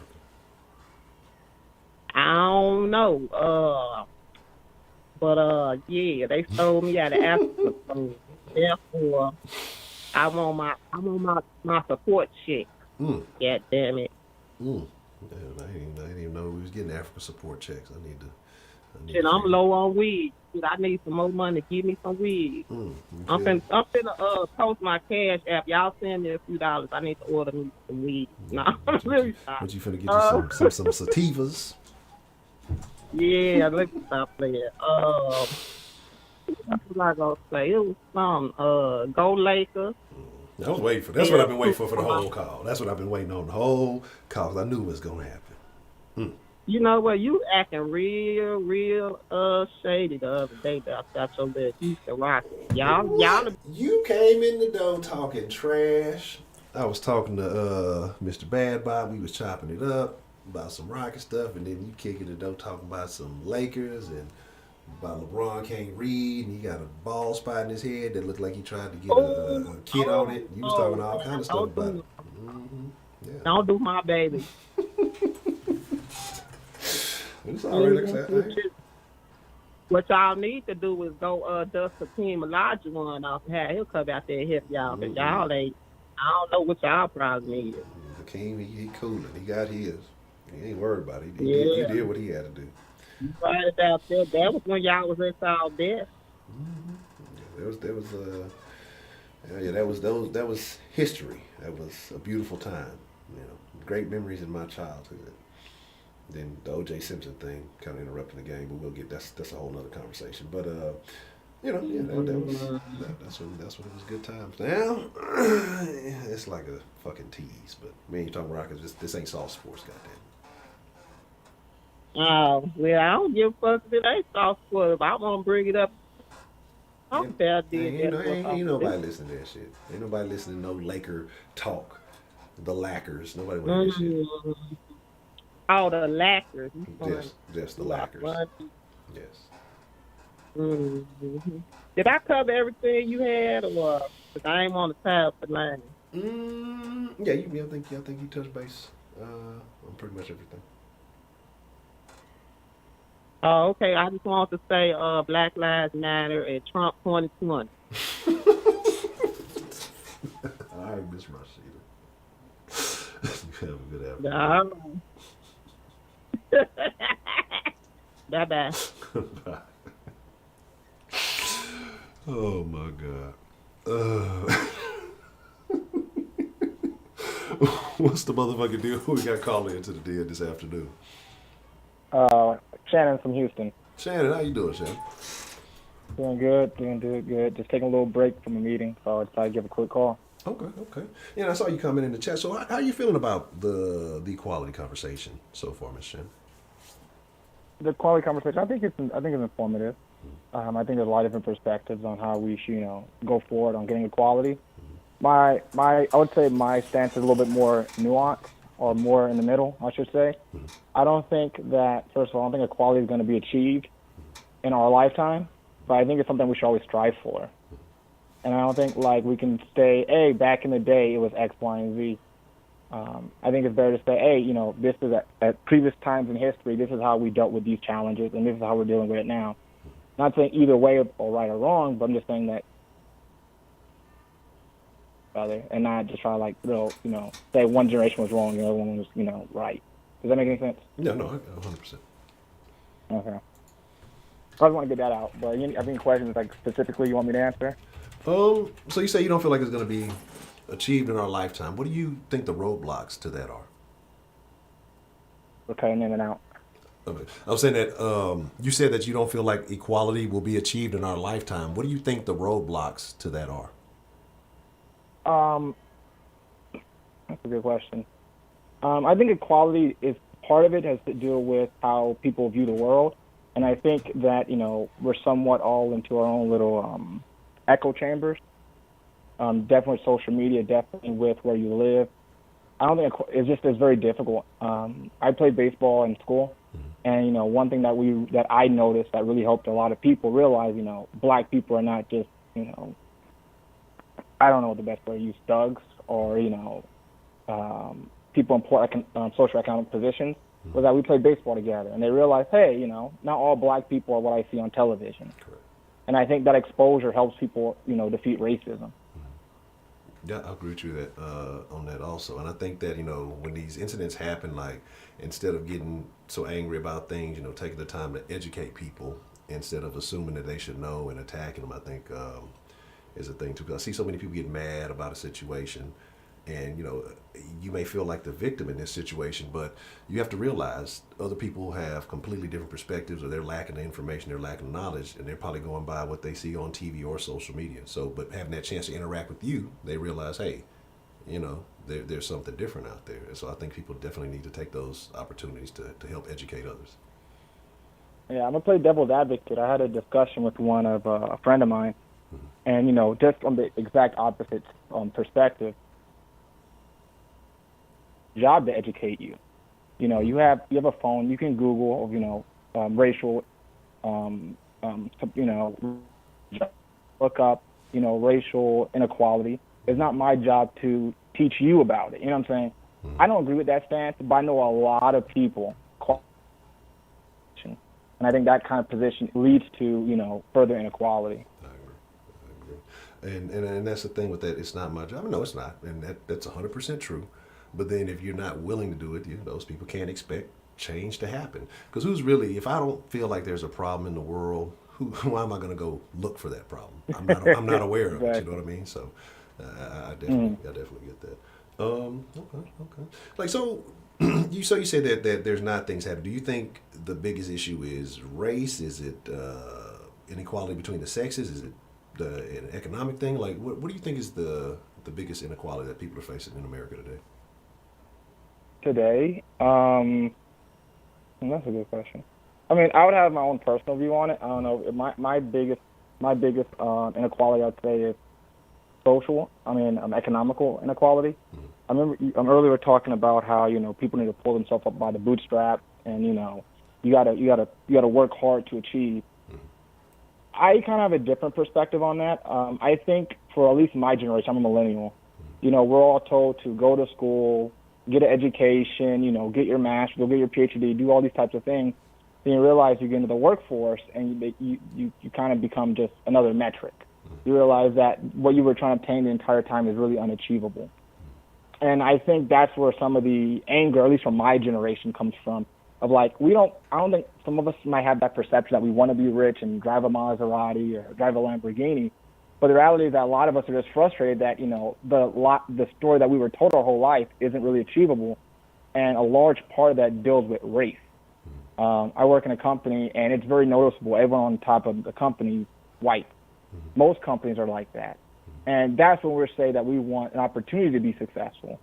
I don't know. But yeah, they stole me out of Africa. So therefore, I want my support check. God damn it.
Damn, I didn't even know we was getting Africa support checks. I need to.
Shit, I'm low on weed. Shit, I need some more money. Give me some weed. I'm finna post my cash app. Y'all send me a few dollars. I need to order me some weed. No, I'm really sorry.
But you finna get you some sativas.
Yeah, let me stop playing. That's what I gonna say. It was some Go Lakers.
I was waiting for. That's what I've been waiting for the whole call. That's what I've been waiting on the whole call. 'Cause I knew it was gonna happen.
You know what? You acting real shady the other day about your little Houston Rockets. Y'all.
You came in the door talking trash. I was talking to Mr. Bad Bob. We was chopping it up about some Rocket stuff, and then you kicking the door talking about some Lakers and about LeBron can't read, and he got a bald spot in his head that looked like he tried to get a kid on it. You was talking all kind of stuff about it. Yeah.
Don't do my baby.
It's all right, like
What y'all need to do is go dust the Team Elijah one off and have he'll come out there and help y'all. But y'all ain't, I don't know what y'all problem is.
Hakeem, he cooling. He got his. He ain't worried about it. He did what he had to do.
You right about that. That was when y'all was at y'all death.
That was history. That was a beautiful time. You know, great memories in my childhood. Then the O.J. Simpson thing kind of interrupting the game, but we'll get that's a whole nother conversation. But that's when it was good times. Now it's like a fucking tease. But me and you talking Rockets, this ain't soft sports, goddamn.
Oh, well, I don't give a fuck if it ain't soft sports. If I want to bring it up, I'm fair
Ain't nobody listening to that shit. Ain't nobody listening to no Laker talk. The Lackers. Nobody want to hear that shit.
Oh, the Lackers.
Yes, the Lackers. Yes.
Mm-hmm. Did I cover everything you had, or because I ain't want to tie up the line?
Yeah, I think you touched base on pretty much everything.
Oh, okay. I just want to say Black Lives Matter and Trump 2020.
right, Miss Rashida. You have a good afternoon.
Bye bye.
Bye. Oh my God. What's the motherfucking deal? We got calling into the deal this afternoon.
Shannon from Houston.
Shannon, how you doing, Shannon?
Doing good. Just taking a little break from a meeting, so I decided to give a quick call.
Okay. Yeah, I saw you coming in the chat. So how are you feeling about the equality conversation so far, Miss Shannon?
The quality conversation, I think it's informative. I think there's a lot of different perspectives on how we should, go forward on getting equality. I would say my stance is a little bit more nuanced, or more in the middle, I should say. I don't think that, first of all, I don't think equality is going to be achieved in our lifetime, but I think it's something we should always strive for. And I don't think we can say, hey, back in the day it was X, Y, and Z. I think it's better to say, hey, this is at previous times in history, this is how we dealt with these challenges, and this is how we're dealing with it now. Not saying either way or right or wrong, but I'm just saying that, and not just try to say one generation was wrong and the other one was, right. Does that make any sense?
Yeah, no, 100%.
Okay. I just want to get that out. But you have any questions specifically you want me to answer?
So you say you don't feel like it's going to be achieved in our lifetime. What do you think the roadblocks to that are?
We're cutting in and out.
Okay. I was saying that you said that you don't feel like equality will be achieved in our lifetime. What do you think the roadblocks to that are?
That's a good question. I think equality is part of it, has to do with how people view the world. And I think that, we're somewhat all into our own little echo chambers. Definitely social media, definitely with where you live. I don't think it's very difficult. I played baseball in school, and one thing that I noticed that really helped a lot of people realize, black people are not just, I don't know what the best way to use, thugs or people in social economic positions. Was that we played baseball together, and they realized, hey, not all black people are what I see on television.
Correct.
And I think that exposure helps people, defeat racism.
Yeah, I agree with you that on that also. And I think that, when these incidents happen, instead of getting so angry about things, taking the time to educate people instead of assuming that they should know and attacking them, I think is a thing too. Because I see so many people get mad about a situation, and, you may feel like the victim in this situation, but you have to realize other people have completely different perspectives, or they're lacking the information, they're lacking the knowledge, and they're probably going by what they see on TV or social media. So, but having that chance to interact with you, they realize, hey, there's something different out there. And so I think people definitely need to take those opportunities to help educate others.
Yeah, I'm going to play devil's advocate. I had a discussion with one of a friend of mine, and, just on the exact opposite perspective, job to educate you. You have a phone, you can Google, racial, look up, racial inequality. It's not my job to teach you about it. You know what I'm saying? I don't agree with that stance, but I know a lot of people, and I think that kind of position leads to, further inequality.
I agree. And that's the thing with that. It's not my job. No, it's not. And that's 100% true. But then if you're not willing to do it, those people can't expect change to happen. Because if I don't feel like there's a problem in the world, why am I going to go look for that problem? I'm not aware of it, you know what I mean? So I definitely get that. Okay. So you said that there's not things happening. Do you think the biggest issue is race? Is it inequality between the sexes? Is it an economic thing? What do you think is the biggest inequality that people are facing in America today?
Today, that's a good question. I mean, I would have my own personal view on it. I don't know. My biggest inequality, I'd say, is social. Economical inequality. I remember earlier we were talking about how people need to pull themselves up by the bootstraps, and you gotta work hard to achieve. I kind of have a different perspective on that. I think for at least my generation, I'm a millennial. We're all told to go to school, get an education, get your master's, go get your PhD, do all these types of things. Then you realize you get into the workforce and you kind of become just another metric. you realize that what you were trying to obtain the entire time is really unachievable. And I think that's where some of the anger, at least from my generation, comes from. Of like, I don't think some of us might have that perception that we want to be rich and drive a Maserati or drive a Lamborghini. But the reality is that a lot of us are just frustrated that, the story that we were told our whole life isn't really achievable. And a large part of that deals with race. I work in a company, and it's very noticeable. Everyone on top of the company is white. Most companies are like that. And that's when we're saying that we want an opportunity to be successful,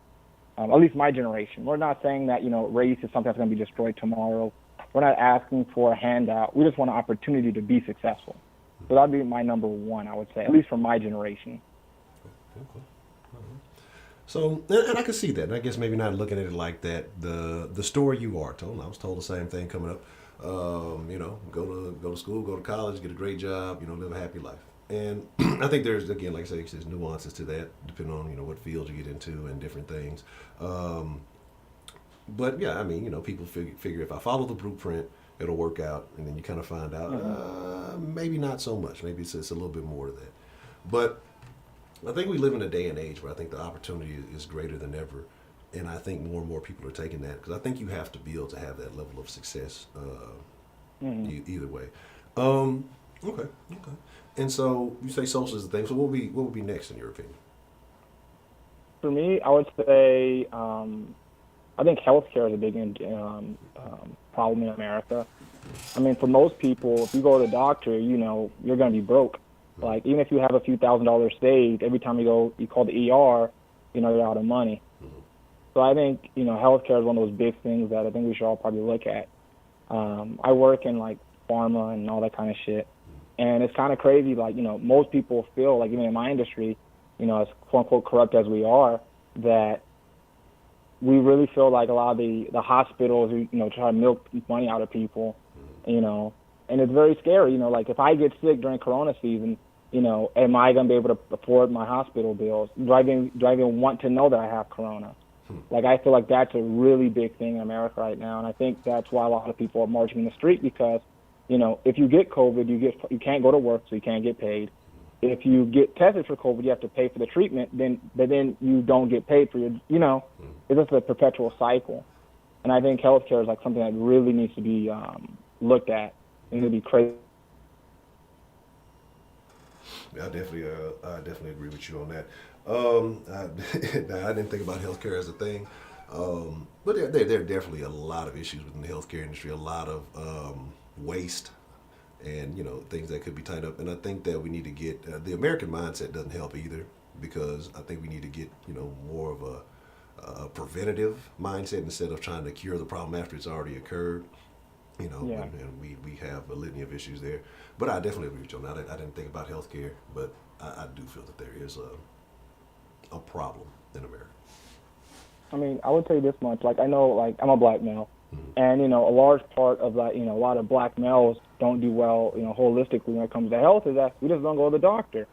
at least my generation. We're not saying that, race is something that's going to be destroyed tomorrow. We're not asking for a handout. We just want an opportunity to be successful. So that would be my number one, I would say, at least for my generation.
Okay. So, and I can see that. And I guess maybe not looking at it like that. The story you are told. I was told the same thing coming up. Go to school, go to college, get a great job. Live a happy life. And I think there's, again, like I say, there's nuances to that, depending on what field you get into and different things. But yeah, I mean, people figure if I follow the blueprint, it'll work out, and then you kind of find out maybe not so much. Maybe it's a little bit more to that. But I think we live in a day and age where I think the opportunity is greater than ever, and I think more and more people are taking that because I think you have to be able to have that level of success either way. Okay. And so you say social is the thing. So what would be next in your opinion?
For me, I would say I think healthcare is a big problem in America. I mean, for most people, if you go to the doctor, you're going to be broke. Like, even if you have a few $1,000s saved, every time you call the ER, you're out of money. So I think, healthcare is one of those big things that I think we should all probably look at. I work in, like, pharma and all that kind of shit. And it's kind of crazy, like, most people feel, like, even in my industry, as quote-unquote corrupt as we are, that we really feel like a lot of the hospitals, try to milk money out of people, and it's very scary, like, if I get sick during Corona season, am I going to be able to afford my hospital bills? Do I even want to know that I have Corona? Like, I feel like that's a really big thing in America right now, and I think that's why a lot of people are marching in the street because, if you get COVID, you can't go to work, so you can't get paid. If you get tested for COVID, you have to pay for the treatment, but then you don't get paid for your, it's just a perpetual cycle. And I think healthcare is like something that really needs to be looked at. It needs to be crazy.
Yeah, I definitely agree with you on that. I didn't think about healthcare as a thing, but there are definitely a lot of issues within the healthcare industry, a lot of waste, and things that could be tied up. And I think that we need to get the American mindset doesn't help either, because I think we need to get more of a preventative mindset instead of trying to cure the problem after it's already occurred. And we have a litany of issues there. But I definitely agree with you on that. I didn't think about healthcare, but I do feel that there is a problem in America.
I mean, I would say this much. Like, I know, like, I'm a black male, and a large part of that, a lot of black males don't do well, holistically when it comes to health is that we just don't go to the doctor.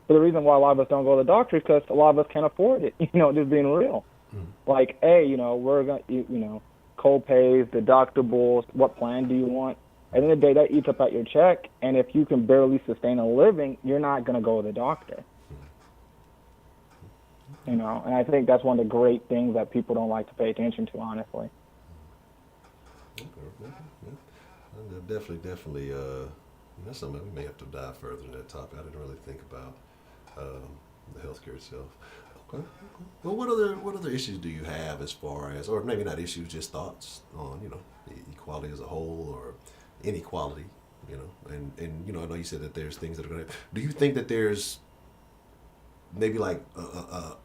But the reason why a lot of us don't go to the doctor is because a lot of us can't afford it. Just being real. Like, hey, we're gonna, co-pays, deductibles, what plan do you want? At the end of the day, that eats up at your check, and if you can barely sustain a living, you're not going to go to the doctor. And I think that's one of the great things that people don't like to pay attention to, honestly.
Okay. Definitely, that's something we may have to dive further in that topic. I didn't really think about the healthcare itself. Okay. Well, what other issues do you have as far as, or maybe not issues, just thoughts on, equality as a whole or inequality, and I know you said that there's things that are going to, do you think that there's maybe like a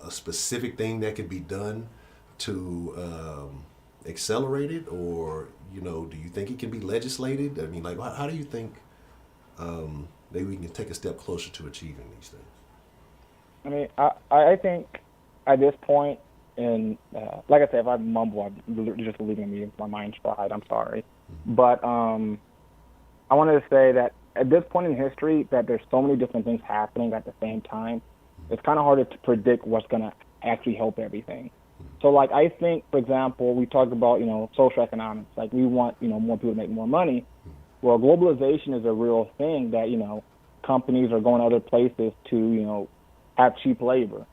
specific thing that could be done to accelerate it, or, do you think it can be legislated? I mean, like, how do you think maybe we can take a step closer to achieving these things?
I mean, I think at this point, and like I said, if I mumble, I'm just leaving me my mind's fried. I'm sorry. But I wanted to say that at this point in history, that there's so many different things happening at the same time, it's kind of harder to predict what's going to actually help everything. So, like, I think, for example, we talked about, social economics. Like, we want, more people to make more money. Well, globalization is a real thing that, companies are going other places to, have cheap labor.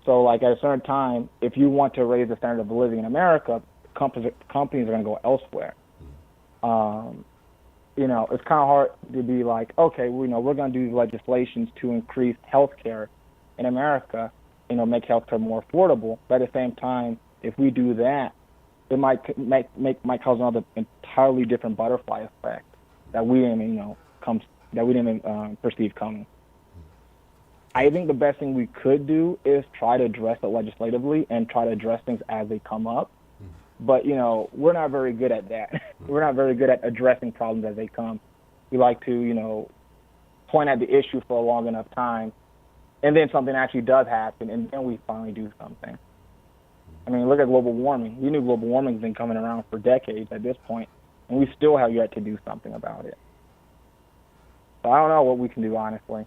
So, like, at a certain time, if you want to raise the standard of living in America, companies are going to go elsewhere. It's kind of hard to be like, okay, we're going to do legislations to increase healthcare in America, make healthcare more affordable. But at the same time, if we do that, it might cause another entirely different butterfly effect that we didn't perceive coming. I think the best thing we could do is try to address it legislatively and try to address things as they come up. But, we're not very good at that. We're not very good at addressing problems as they come. We like to, point at the issue for a long enough time, and then something actually does happen, and then we finally do something. I mean, look at global warming. We knew global warming has been coming around for decades at this point, and we still have yet to do something about it. So I don't know what we can do, honestly.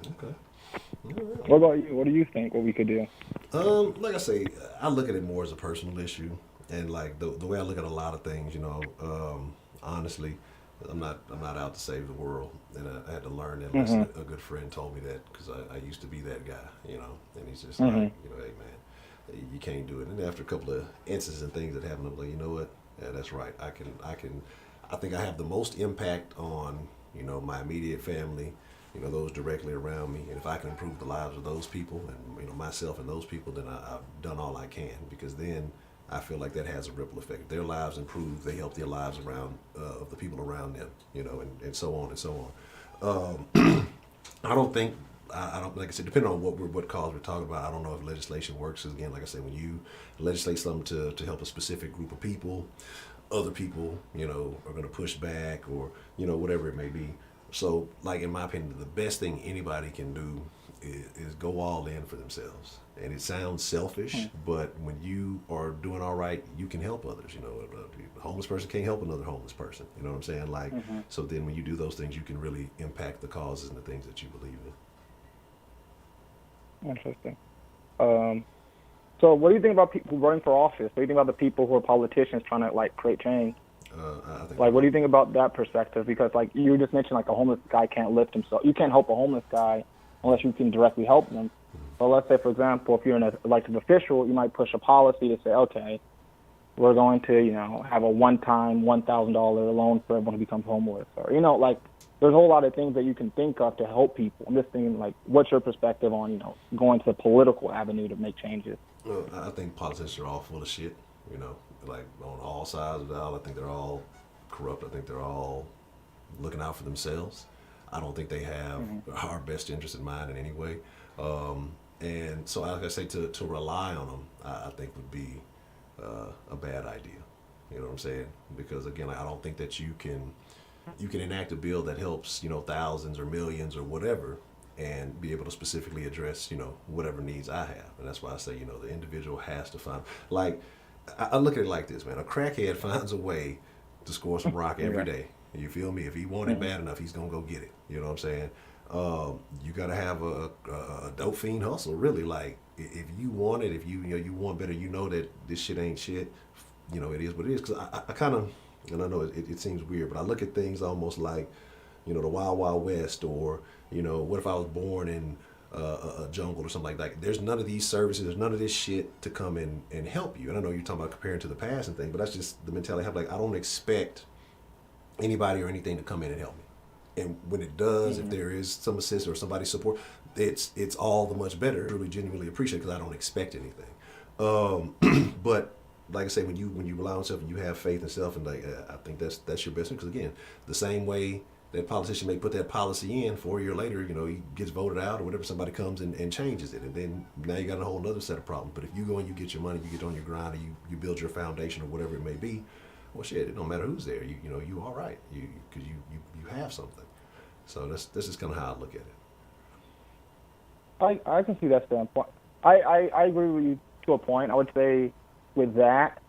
Okay.
What about you? What do you think what we could do?
Like I say, I look at it more as a personal issue, and like the way I look at a lot of things, honestly, I'm not out to save the world, and I had to learn that lesson. A good friend told me that because I used to be that guy, and he's just like, hey man, you can't do it. And after a couple of instances and things that happened, I'm like, you know what? Yeah, that's right. I think I have the most impact on, my immediate family, those directly around me. And if I can improve the lives of those people and, myself and those people, then I've done all I can, because then I feel like that has a ripple effect. If their lives improve, they help their lives around, of the people around them, and so on and so on. I don't, like I said, depending on what cause we're talking about, I don't know if legislation works. Because again, like I said, when you legislate something to help a specific group of people, other people, are going to push back or, whatever it may be. So, like, in my opinion, the best thing anybody can do is go all in for themselves. And it sounds selfish, but when you are doing all right, you can help others. A homeless person can't help another homeless person. You know what I'm saying? Like, so then when you do those things, you can really impact the causes and the things that you believe in.
Interesting. So what do you think about people running for office? What do you think about the people who are politicians trying to, create change?
I think
what do you think about that perspective? Because, you just mentioned, a homeless guy can't lift himself. You can't help a homeless guy unless you can directly help them. But let's say, for example, if you're an elected official, you might push a policy to say, okay, we're going to, have a one-time $1,000 loan for everyone who becomes homeless. Or, there's a whole lot of things that you can think of to help people. I'm just thinking, what's your perspective on, going to the political avenue to make changes?
Well, I think politicians are all full of shit, on all sides of the aisle. I think they're all corrupt. I think they're all looking out for themselves. I don't think they have our best interest in mind in any way. And so, like I say, to rely on them, I think would be a bad idea. You know what I'm saying? Because again, I don't think that you can enact a bill that helps, thousands or millions or whatever, and be able to specifically address, whatever needs I have. And that's why I say, the individual has to find, I look at it like this, man. A crackhead finds a way to score some rock every day. You feel me? If he want it bad enough, he's going to go get it. You know what I'm saying? You got to have a dope fiend hustle, really. If you want it, if you want better, that this shit ain't shit, it is what it is. Because I kind of, and I know it seems weird, but I look at things almost like, the Wild Wild West, or, what if I was born in a jungle or something like that. There's none of these services, there's none of this shit to come in and help you. And I know you're talking about comparing to the past and things, but that's just the mentality I have. I don't expect anybody or anything to come in and help me. And when it does, if there is some assistance or somebody's support, it's all the much better. I really genuinely appreciate it because I don't expect anything. But like I say, when you rely on yourself and you have faith in self, and I think that's your best thing. Because again, the same way that politician may put that policy in, 4 years later, he gets voted out or whatever, somebody comes and changes it. And then now you got a whole other set of problems. But if you go and you get your money, you get on your grind, and you build your foundation or whatever it may be, well, shit, it don't matter who's there. You all right. Because you have something. So this is kind of how I look at it.
I can see that standpoint. I agree with you to a point. I would say with that,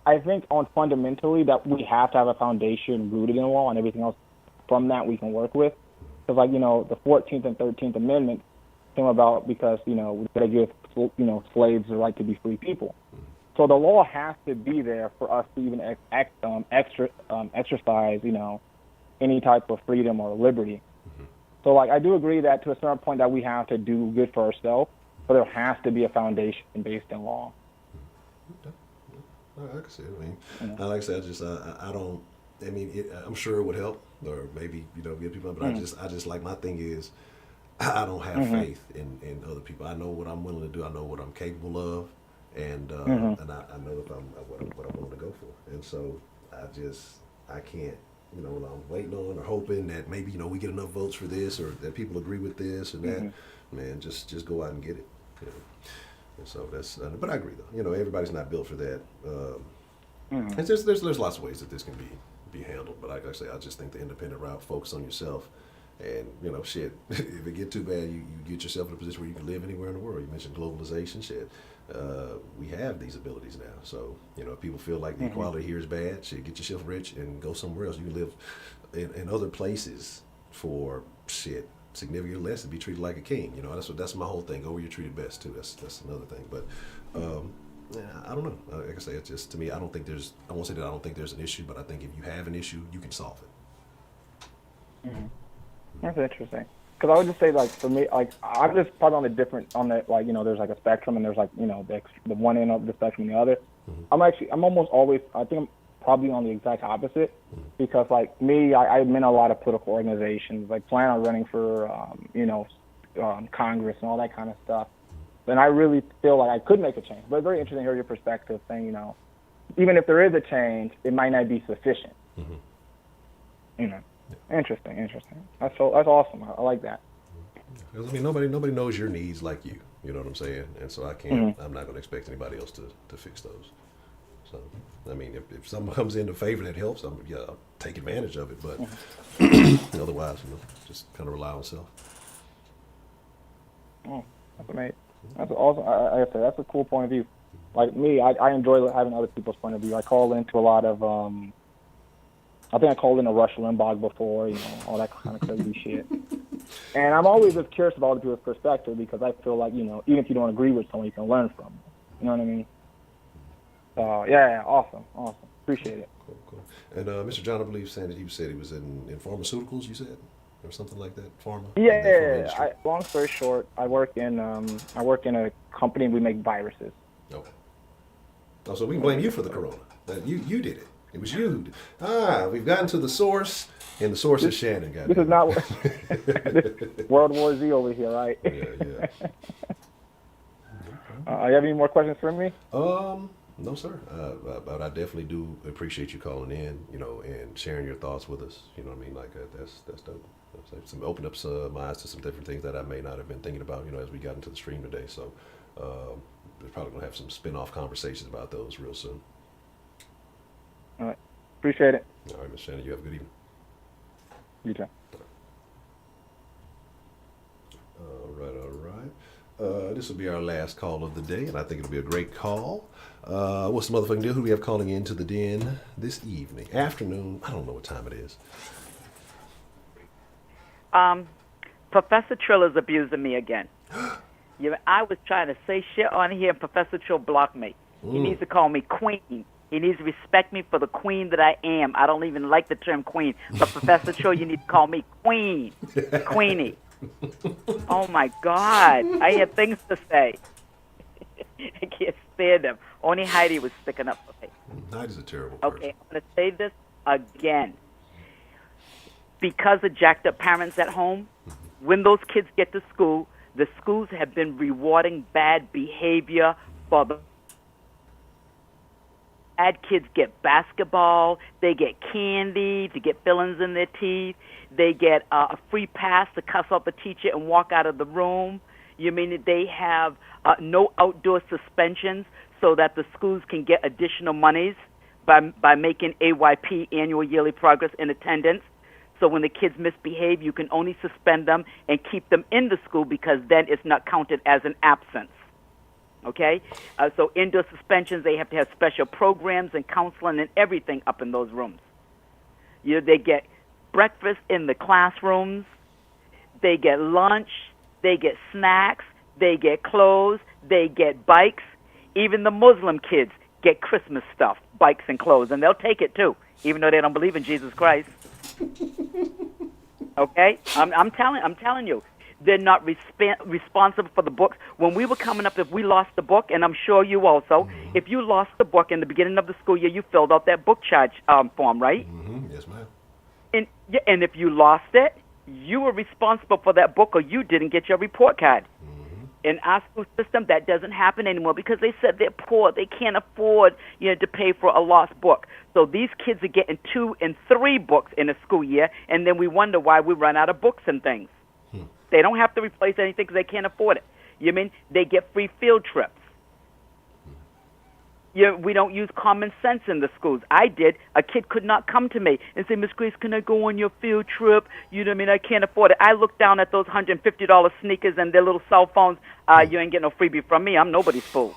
I think fundamentally that we have to have a foundation rooted in law, and everything else from that we can work with. Because the 14th and 13th Amendment came about because, we got to give, slaves the right to be free people. So the law has to be there for us to even exercise, any type of freedom or liberty. So, like, I do agree that to a certain point that we have to do good for ourselves, but there has to be a foundation based in law.
I can see it. I mean, like I said, I don't. I mean, I'm sure it would help, or maybe get people. But I just like, my thing is, I don't have faith in other people. I know what I'm willing to do. I know what I'm capable of, and I know if I'm what I'm willing to go for. And so I can't. I'm waiting on or hoping that maybe we get enough votes for this, or that people agree with this or that. Man, just go out and get it. And so that's. But I agree though. Everybody's not built for that. And there's lots of ways that this can be handled. But like I say, I just think the independent route, focus on yourself. And, shit, if it get too bad, you get yourself in a position where you can live anywhere in the world. You mentioned globalization, shit. We have these abilities now. So, if people feel like the equality here is bad, shit, get yourself rich and go somewhere else. You can live in other places for, shit, significantly less and be treated like a king. That's my whole thing. Go where you're treated best, too. That's another thing. But, I don't know. Like I say, it's just, to me, I won't say that I don't think there's an issue, but I think if you have an issue, you can solve it.
That's interesting. Because I would just say, like, for me, like, I'm just probably there's like a spectrum, and there's like, the one end of the spectrum and the other. I'm almost always, I think I'm probably on the exact opposite, because like me, I'm in a lot of political organizations, like plan on running for, Congress and all that kind of stuff. And I really feel like I could make a change. But it's very interesting to hear your perspective saying, even if there is a change, it might not be sufficient. Interesting. That's awesome. I like that.
I mean, nobody knows your needs like you. You know what I'm saying? And so I can't. I'm not going to expect anybody else to fix those. So I mean, if someone comes into favor that helps, I'll take advantage of it. But otherwise, just kind of rely on self.
Oh, that's amazing. That's awesome. I say that's a cool point of view. Like me, I enjoy having other people's point of view. I call into a lot of. I think I called in a Rush Limbaugh before, all that kind of crazy shit. And I'm always just curious about other people's perspective, because I feel like, even if you don't agree with someone, you can learn from them. You know what I mean? So, yeah, awesome. Appreciate it.
Cool. And Mr. John, I believe, said he was in pharmaceuticals, you said? Or something like that? Pharma?
Yeah. Long story short, I work in a company, we make viruses.
Okay. Oh, so we can blame you for the corona. You did it. It was you. We've gotten to the source, and the source is Shannon.
This is not World War Z over here, right?
Yeah.
You have any more questions for me?
No, sir. But I definitely do appreciate you calling in, and sharing your thoughts with us. You know what I mean? Like that's dope. Opened up my eyes to some different things that I may not have been thinking about, as we got into the stream today. So we're probably gonna have some spin-off conversations about those real soon.
All right. Appreciate it.
All right, Ms. Shannon, you have a good evening.
You too.
All right. This will be our last call of the day, and I think it'll be a great call. What's the motherfucking deal? Who do we have calling into the den this evening? Afternoon. I don't know what time it is.
Professor Trill is abusing me again. I was trying to say shit on here, and Professor Trill blocked me. He needs to call me queen. He needs to respect me for the queen that I am. I don't even like the term queen. But Professor Cho, you need to call me queen. Queenie. Oh, my God. I have things to say. I can't stand them. Only Heidi was sticking up for me.
Heidi's a terrible person.
Okay, I'm going to say this again. Because of jacked up parents at home, when those kids get to school, the schools have been rewarding bad behavior for the bad kids get basketball, they get candy to get fillings in their teeth, they get a free pass to cuss out the teacher and walk out of the room. You mean that they have no outdoor suspensions so that the schools can get additional monies by making AYP, annual yearly progress in attendance. So when the kids misbehave, you can only suspend them and keep them in the school, because then it's not counted as an absence. Okay? So indoor suspensions, they have to have special programs and counseling and everything up in those rooms. They get breakfast in the classrooms, they get lunch, they get snacks, they get clothes, they get bikes. Even the Muslim kids get Christmas stuff, bikes and clothes, and they'll take it too, even though they don't believe in Jesus Christ. Okay, I'm telling you, they're not responsible for the books. When we were coming up, if we lost the book, and I'm sure you also, if you lost the book in the beginning of the school year, you filled out that book charge form, right?
Yes, ma'am.
And if you lost it, you were responsible for that book, or you didn't get your report card. In our school system, that doesn't happen anymore because they said they're poor. They can't afford, to pay for a lost book. So these kids are getting 2 and 3 books in a school year, and then we wonder why we run out of books and things. They don't have to replace anything because they can't afford it. You mean they get free field trips? We don't use common sense in the schools. I did. A kid could not come to me and say, Miss Grace, can I go on your field trip? You know what I mean? I can't afford it. I looked down at those $150 sneakers and their little cell phones. You ain't getting no freebie from me. I'm nobody's fool.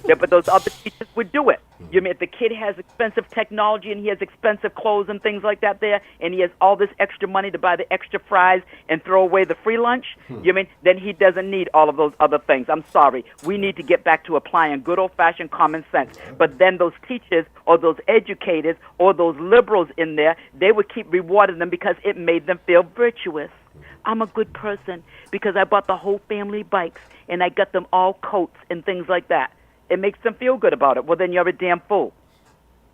Yeah, but those other teachers would do it. You mean if the kid has expensive technology and he has expensive clothes and things like that there, and he has all this extra money to buy the extra fries and throw away the free lunch, you mean then he doesn't need all of those other things. I'm sorry. We need to get back to applying good old-fashioned common sense. But then those teachers or those educators or those liberals in there, they would keep rewarding them because it made them feel virtuous. I'm a good person because I bought the whole family bikes and I got them all coats and things like that. It makes them feel good about it. Well, then you're a damn fool.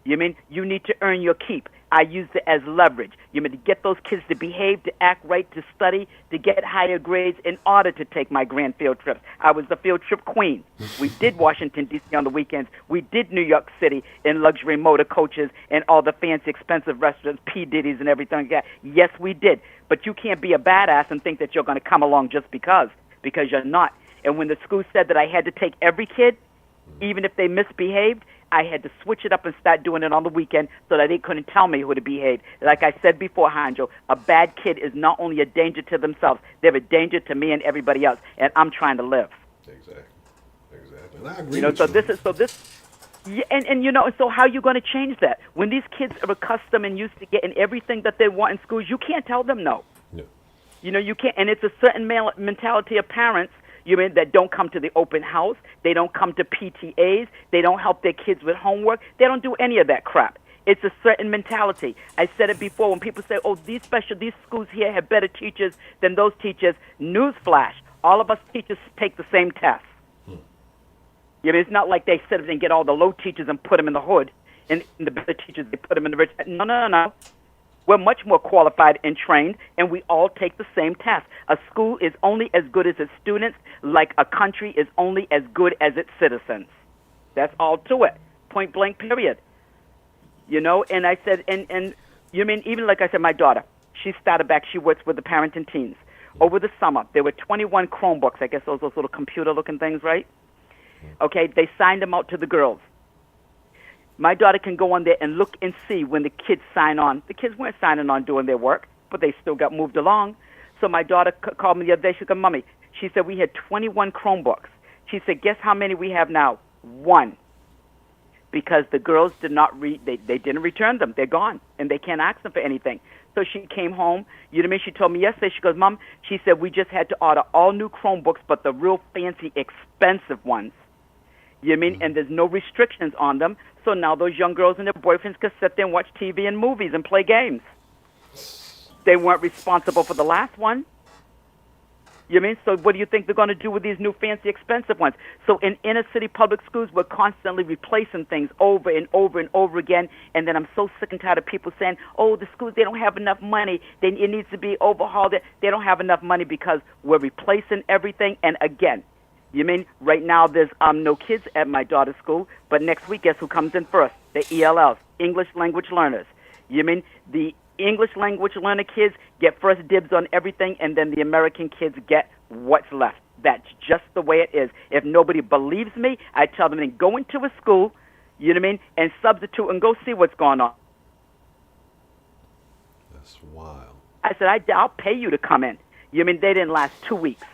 You mean you need to earn your keep. I use it as leverage. You mean to get those kids to behave, to act right, to study, to get higher grades in order to take my grand field trips. I was the field trip queen. We did Washington, D.C. on the weekends. We did New York City in luxury motor coaches and all the fancy, expensive restaurants, P. Diddy's and everything like that. Yes, we did. But you can't be a badass and think that you're going to come along just because you're not. And when the school said that I had to take every kid, even if they misbehaved, I had to switch it up and start doing it on the weekend so that they couldn't tell me who to behave. Like I said before, Honcho, a bad kid is not only a danger to themselves, they're a danger to me and everybody else, and I'm trying to live.
Exactly. And I agree with you.
And so how are you going to change that? When these kids are accustomed and used to getting everything that they want in schools, you can't tell them no.
No.
You can't, and it's a certain mentality of parents that don't come to the open house. They don't come to PTAs. They don't help their kids with homework. They don't do any of that crap. It's a certain mentality. I said it before when people say, oh, these schools here have better teachers than those teachers. Newsflash, all of us teachers take the same test. It's not like they sit and get all the low teachers and put them in the hood, and the better teachers, they put them in the rich. No. We're much more qualified and trained, and we all take the same test. A school is only as good as its students, like a country is only as good as its citizens. That's all to it. Point blank, period. And I said, and even like I said, my daughter, she started back, she works with the parent and teens. Over the summer, there were 21 Chromebooks, I guess those little computer-looking things, right? Okay, they signed them out to the girls. My daughter can go on there and look and see when the kids sign on. The kids weren't signing on doing their work, but they still got moved along. So my daughter called me the other day. She said, Mommy, she said, we had 21 Chromebooks. She said, guess how many we have now? 1. Because the girls did not they didn't return them. They're gone, and they can't ask them for anything. So she came home. She told me yesterday, she goes, Mom, she said, we just had to order all new Chromebooks, but the real fancy, expensive ones. And there's no restrictions on them. So now those young girls and their boyfriends can sit there and watch TV and movies and play games. They weren't responsible for the last one. So what do you think they're going to do with these new fancy expensive ones? So in inner city public schools, we're constantly replacing things over and over and over again. And then I'm so sick and tired of people saying, oh, the schools, they don't have enough money. It needs to be overhauled. They don't have enough money because we're replacing everything. And again, right now there's no kids at my daughter's school, but next week, guess who comes in first? The ELLs, English language learners. The English language learner kids get first dibs on everything, and then the American kids get what's left. That's just the way it is. If nobody believes me, I tell them, then go into a school, and substitute and go see what's going on.
That's wild.
I said, I'll pay you to come in. They didn't last 2 weeks.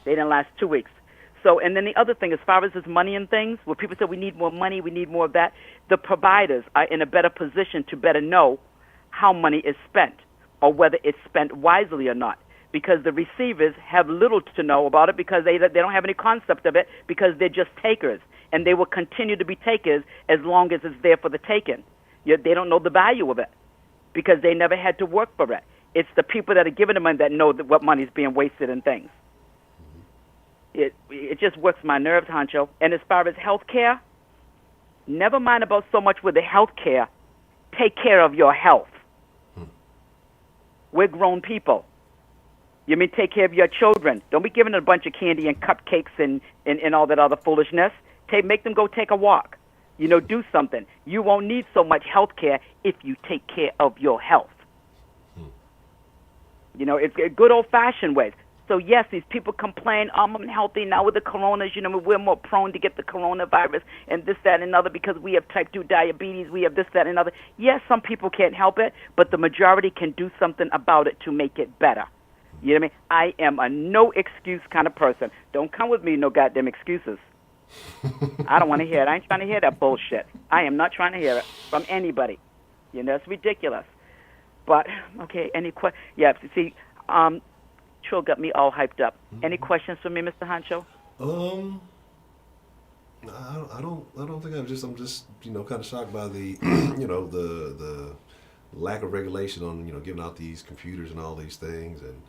They didn't last 2 weeks. So, and then the other thing, as far as this money and things, where people say we need more money, we need more of that, the providers are in a better position to better know how money is spent or whether it's spent wisely or not, because the receivers have little to know about it because they don't have any concept of it because they're just takers, and they will continue to be takers as long as it's there for the taking. They don't know the value of it. because they never had to work for it. It's the people that are giving the money that know that what money's being wasted in things. It just works my nerves, Honcho. And as far as health care, never mind about so much with the health care. Take care of your health. We're grown people. You mean take care of your children. Don't be giving them a bunch of candy and cupcakes and all that other foolishness. Make them go take a walk. Do something. You won't need so much health care if you take care of your health. It's good old-fashioned ways. So, yes, these people complain, I'm unhealthy now with the coronas. We're more prone to get the coronavirus and this, that, and another because we have type 2 diabetes. We have this, that, and another. Yes, some people can't help it, but the majority can do something about it to make it better. You know what I mean? I am a no-excuse kind of person. Don't come with me no goddamn excuses. I don't want to hear it. I ain't trying to hear that bullshit. I am not trying to hear it from anybody. It's ridiculous. But, okay, any questions? Yeah, see, Trill got me all hyped up. Any questions for me, Mr. Honcho?
I don't think I'm just kind of shocked by the the lack of regulation on giving out these computers and all these things, and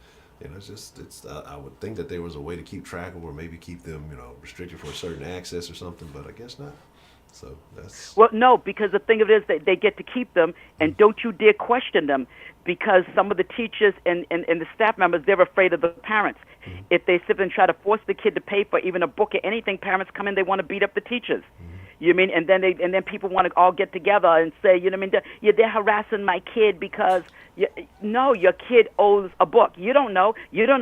I would think that there was a way to keep track of them or maybe keep them restricted for a certain access or something, but I guess not. So that's
no, because the thing of it is they get to keep them, and don't you dare question them, because some of the teachers and the staff members, they're afraid of the parents. If they sit and try to force the kid to pay for even a book or anything, parents come in, they want to beat up the teachers. You mean, and then people want to all get together and say, they're harassing my kid because no, your kid owes a book. You don't know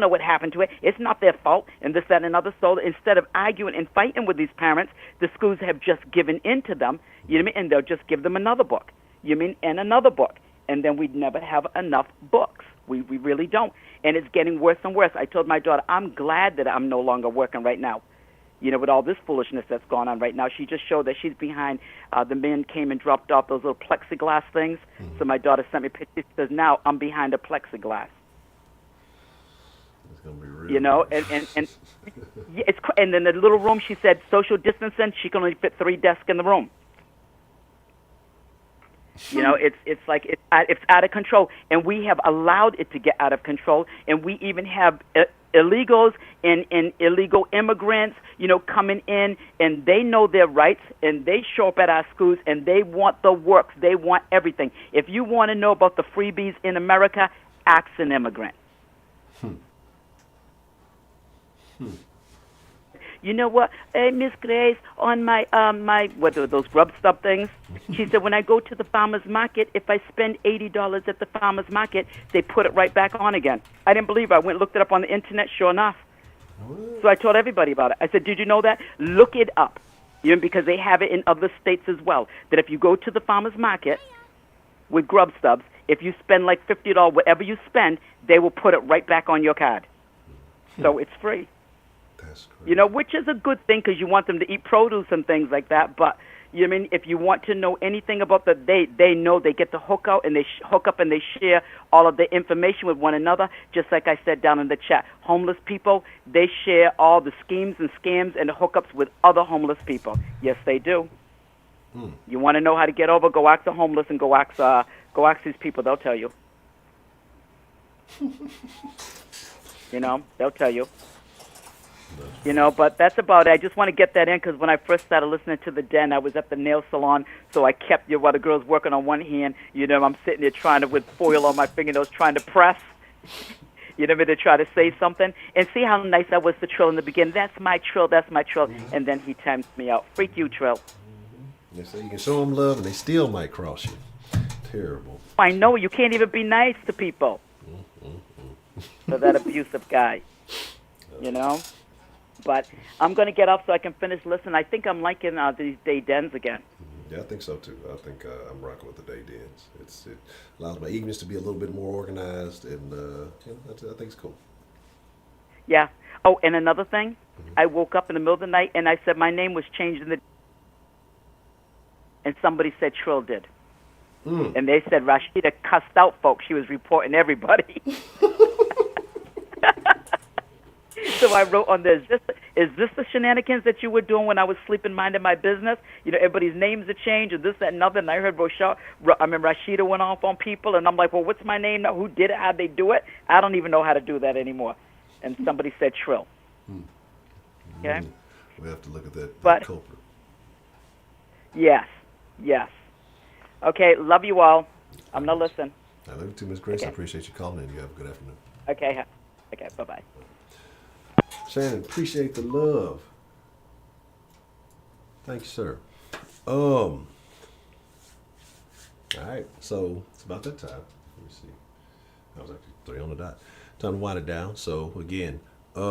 what happened to it. It's not their fault, and this, that, and another. So instead of arguing and fighting with these parents, the schools have just given in to them. And they'll just give them another book. And another book, and then we'd never have enough books. We really don't, and it's getting worse and worse. I told my daughter, I'm glad that I'm no longer working right now. With all this foolishness that's going on right now. She just showed that she's behind. The men came and dropped off those little plexiglass things. So my daughter sent me pictures. She says, now I'm behind a plexiglass.
It's going to be real.
And then the little room, she said, social distancing, she can only fit 3 desks in the room. It's like it's out of control. And we have allowed it to get out of control. And we even have illegals and illegal immigrants, coming in, and they know their rights, and they show up at our schools, and they want the works. They want everything. If you want to know about the freebies in America, ask an immigrant. You know what? Hey, Miss Grace, on my what are those grub stub things? She said, when I go to the farmer's market, if I spend $80 at the farmer's market, they put it right back on again. I didn't believe it. I went and looked it up on the internet, sure enough. So I told everybody about it. I said, did you know that? Look it up. Because they have it in other states as well, that if you go to the farmer's market with grub stubs, if you spend like $50, whatever you spend, they will put it right back on your card. So it's free.
That's crazy.
Which is a good thing because you want them to eat produce and things like that. But if you want to know anything about they know they get to hook out and they hook up and they share all of the information with one another. Just like I said down in the chat, homeless people, they share all the schemes and scams and the hookups with other homeless people. Yes, they do. You want to know how to get over? Go ask the homeless and go ask these people. They'll tell you. They'll tell you. But that's about it. I just want to get that in because when I first started listening to The Den, I was at the nail salon, so I kept while the girl's working on one hand, I'm sitting there trying to, with foil on my fingernails, trying to press, to try to say something. And see how nice I was to Trill in the beginning. That's my Trill. And then he times me out. Freak you, Trill.
They say you can show them love and they still might cross you. Terrible.
I know. You can't even be nice to people. For that abusive guy. But I'm going to get off so I can finish listening. I think I'm liking these day dens again.
Yeah, I think so too. I think I'm rocking with the day dens. It allows my evenings to be a little bit more organized, and I think it's cool.
Yeah. Oh, and another thing, I woke up in the middle of the night and I said my name was changed and somebody said Trill did. And they said Rashida cussed out folks. She was reporting everybody. So I wrote on there, is this the shenanigans that you were doing when I was sleeping, minding my business? You know, everybody's names have changed, and this, that, and nothing. And I heard Rashida went off on people, and I'm like, well, what's my name now? Who did it? How'd they do it? I don't even know how to do that anymore. And somebody said Trill. Okay?
We have to look at that
But-
culprit.
Yes. Okay, love you all. I'm going to listen.
I love you too, Ms. Grace. I
Okay.
appreciate you calling in. You have a good afternoon.
Okay, bye-bye.
Shannon, appreciate the love. Thank you, sir. All right, so it's about that time. Let me see. I was actually 3 on the dot. Time to wind it down. So again, at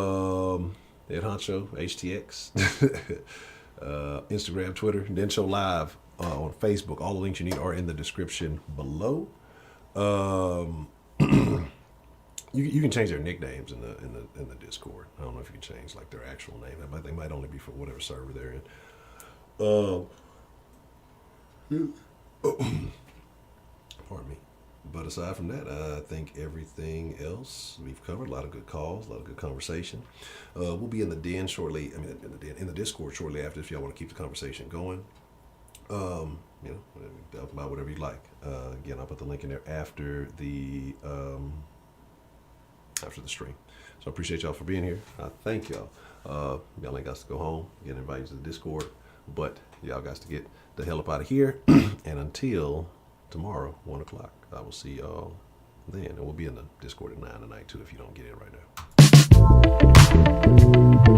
Honcho HTX, Instagram, Twitter, Den Show Live on Facebook. All the links you need are in the description below. You can change their nicknames in the Discord. I don't know if you can change like their actual name. They might only be for whatever server they're in. Pardon me. But aside from that, I think everything else we've covered. A lot of good calls, a lot of good conversation. We'll be in the den shortly. I mean, in the Discord shortly after, if y'all want to keep the conversation going. Talk about whatever you like. Again, I'll put the link in there after the stream. So I appreciate y'all for being here. I thank y'all. Y'all ain't got to go home, get invited to the Discord, but y'all got to get the hell up out of here. And until tomorrow, 1 o'clock, I will see y'all then. And we'll be in the Discord at 9 tonight too if you don't get in right now.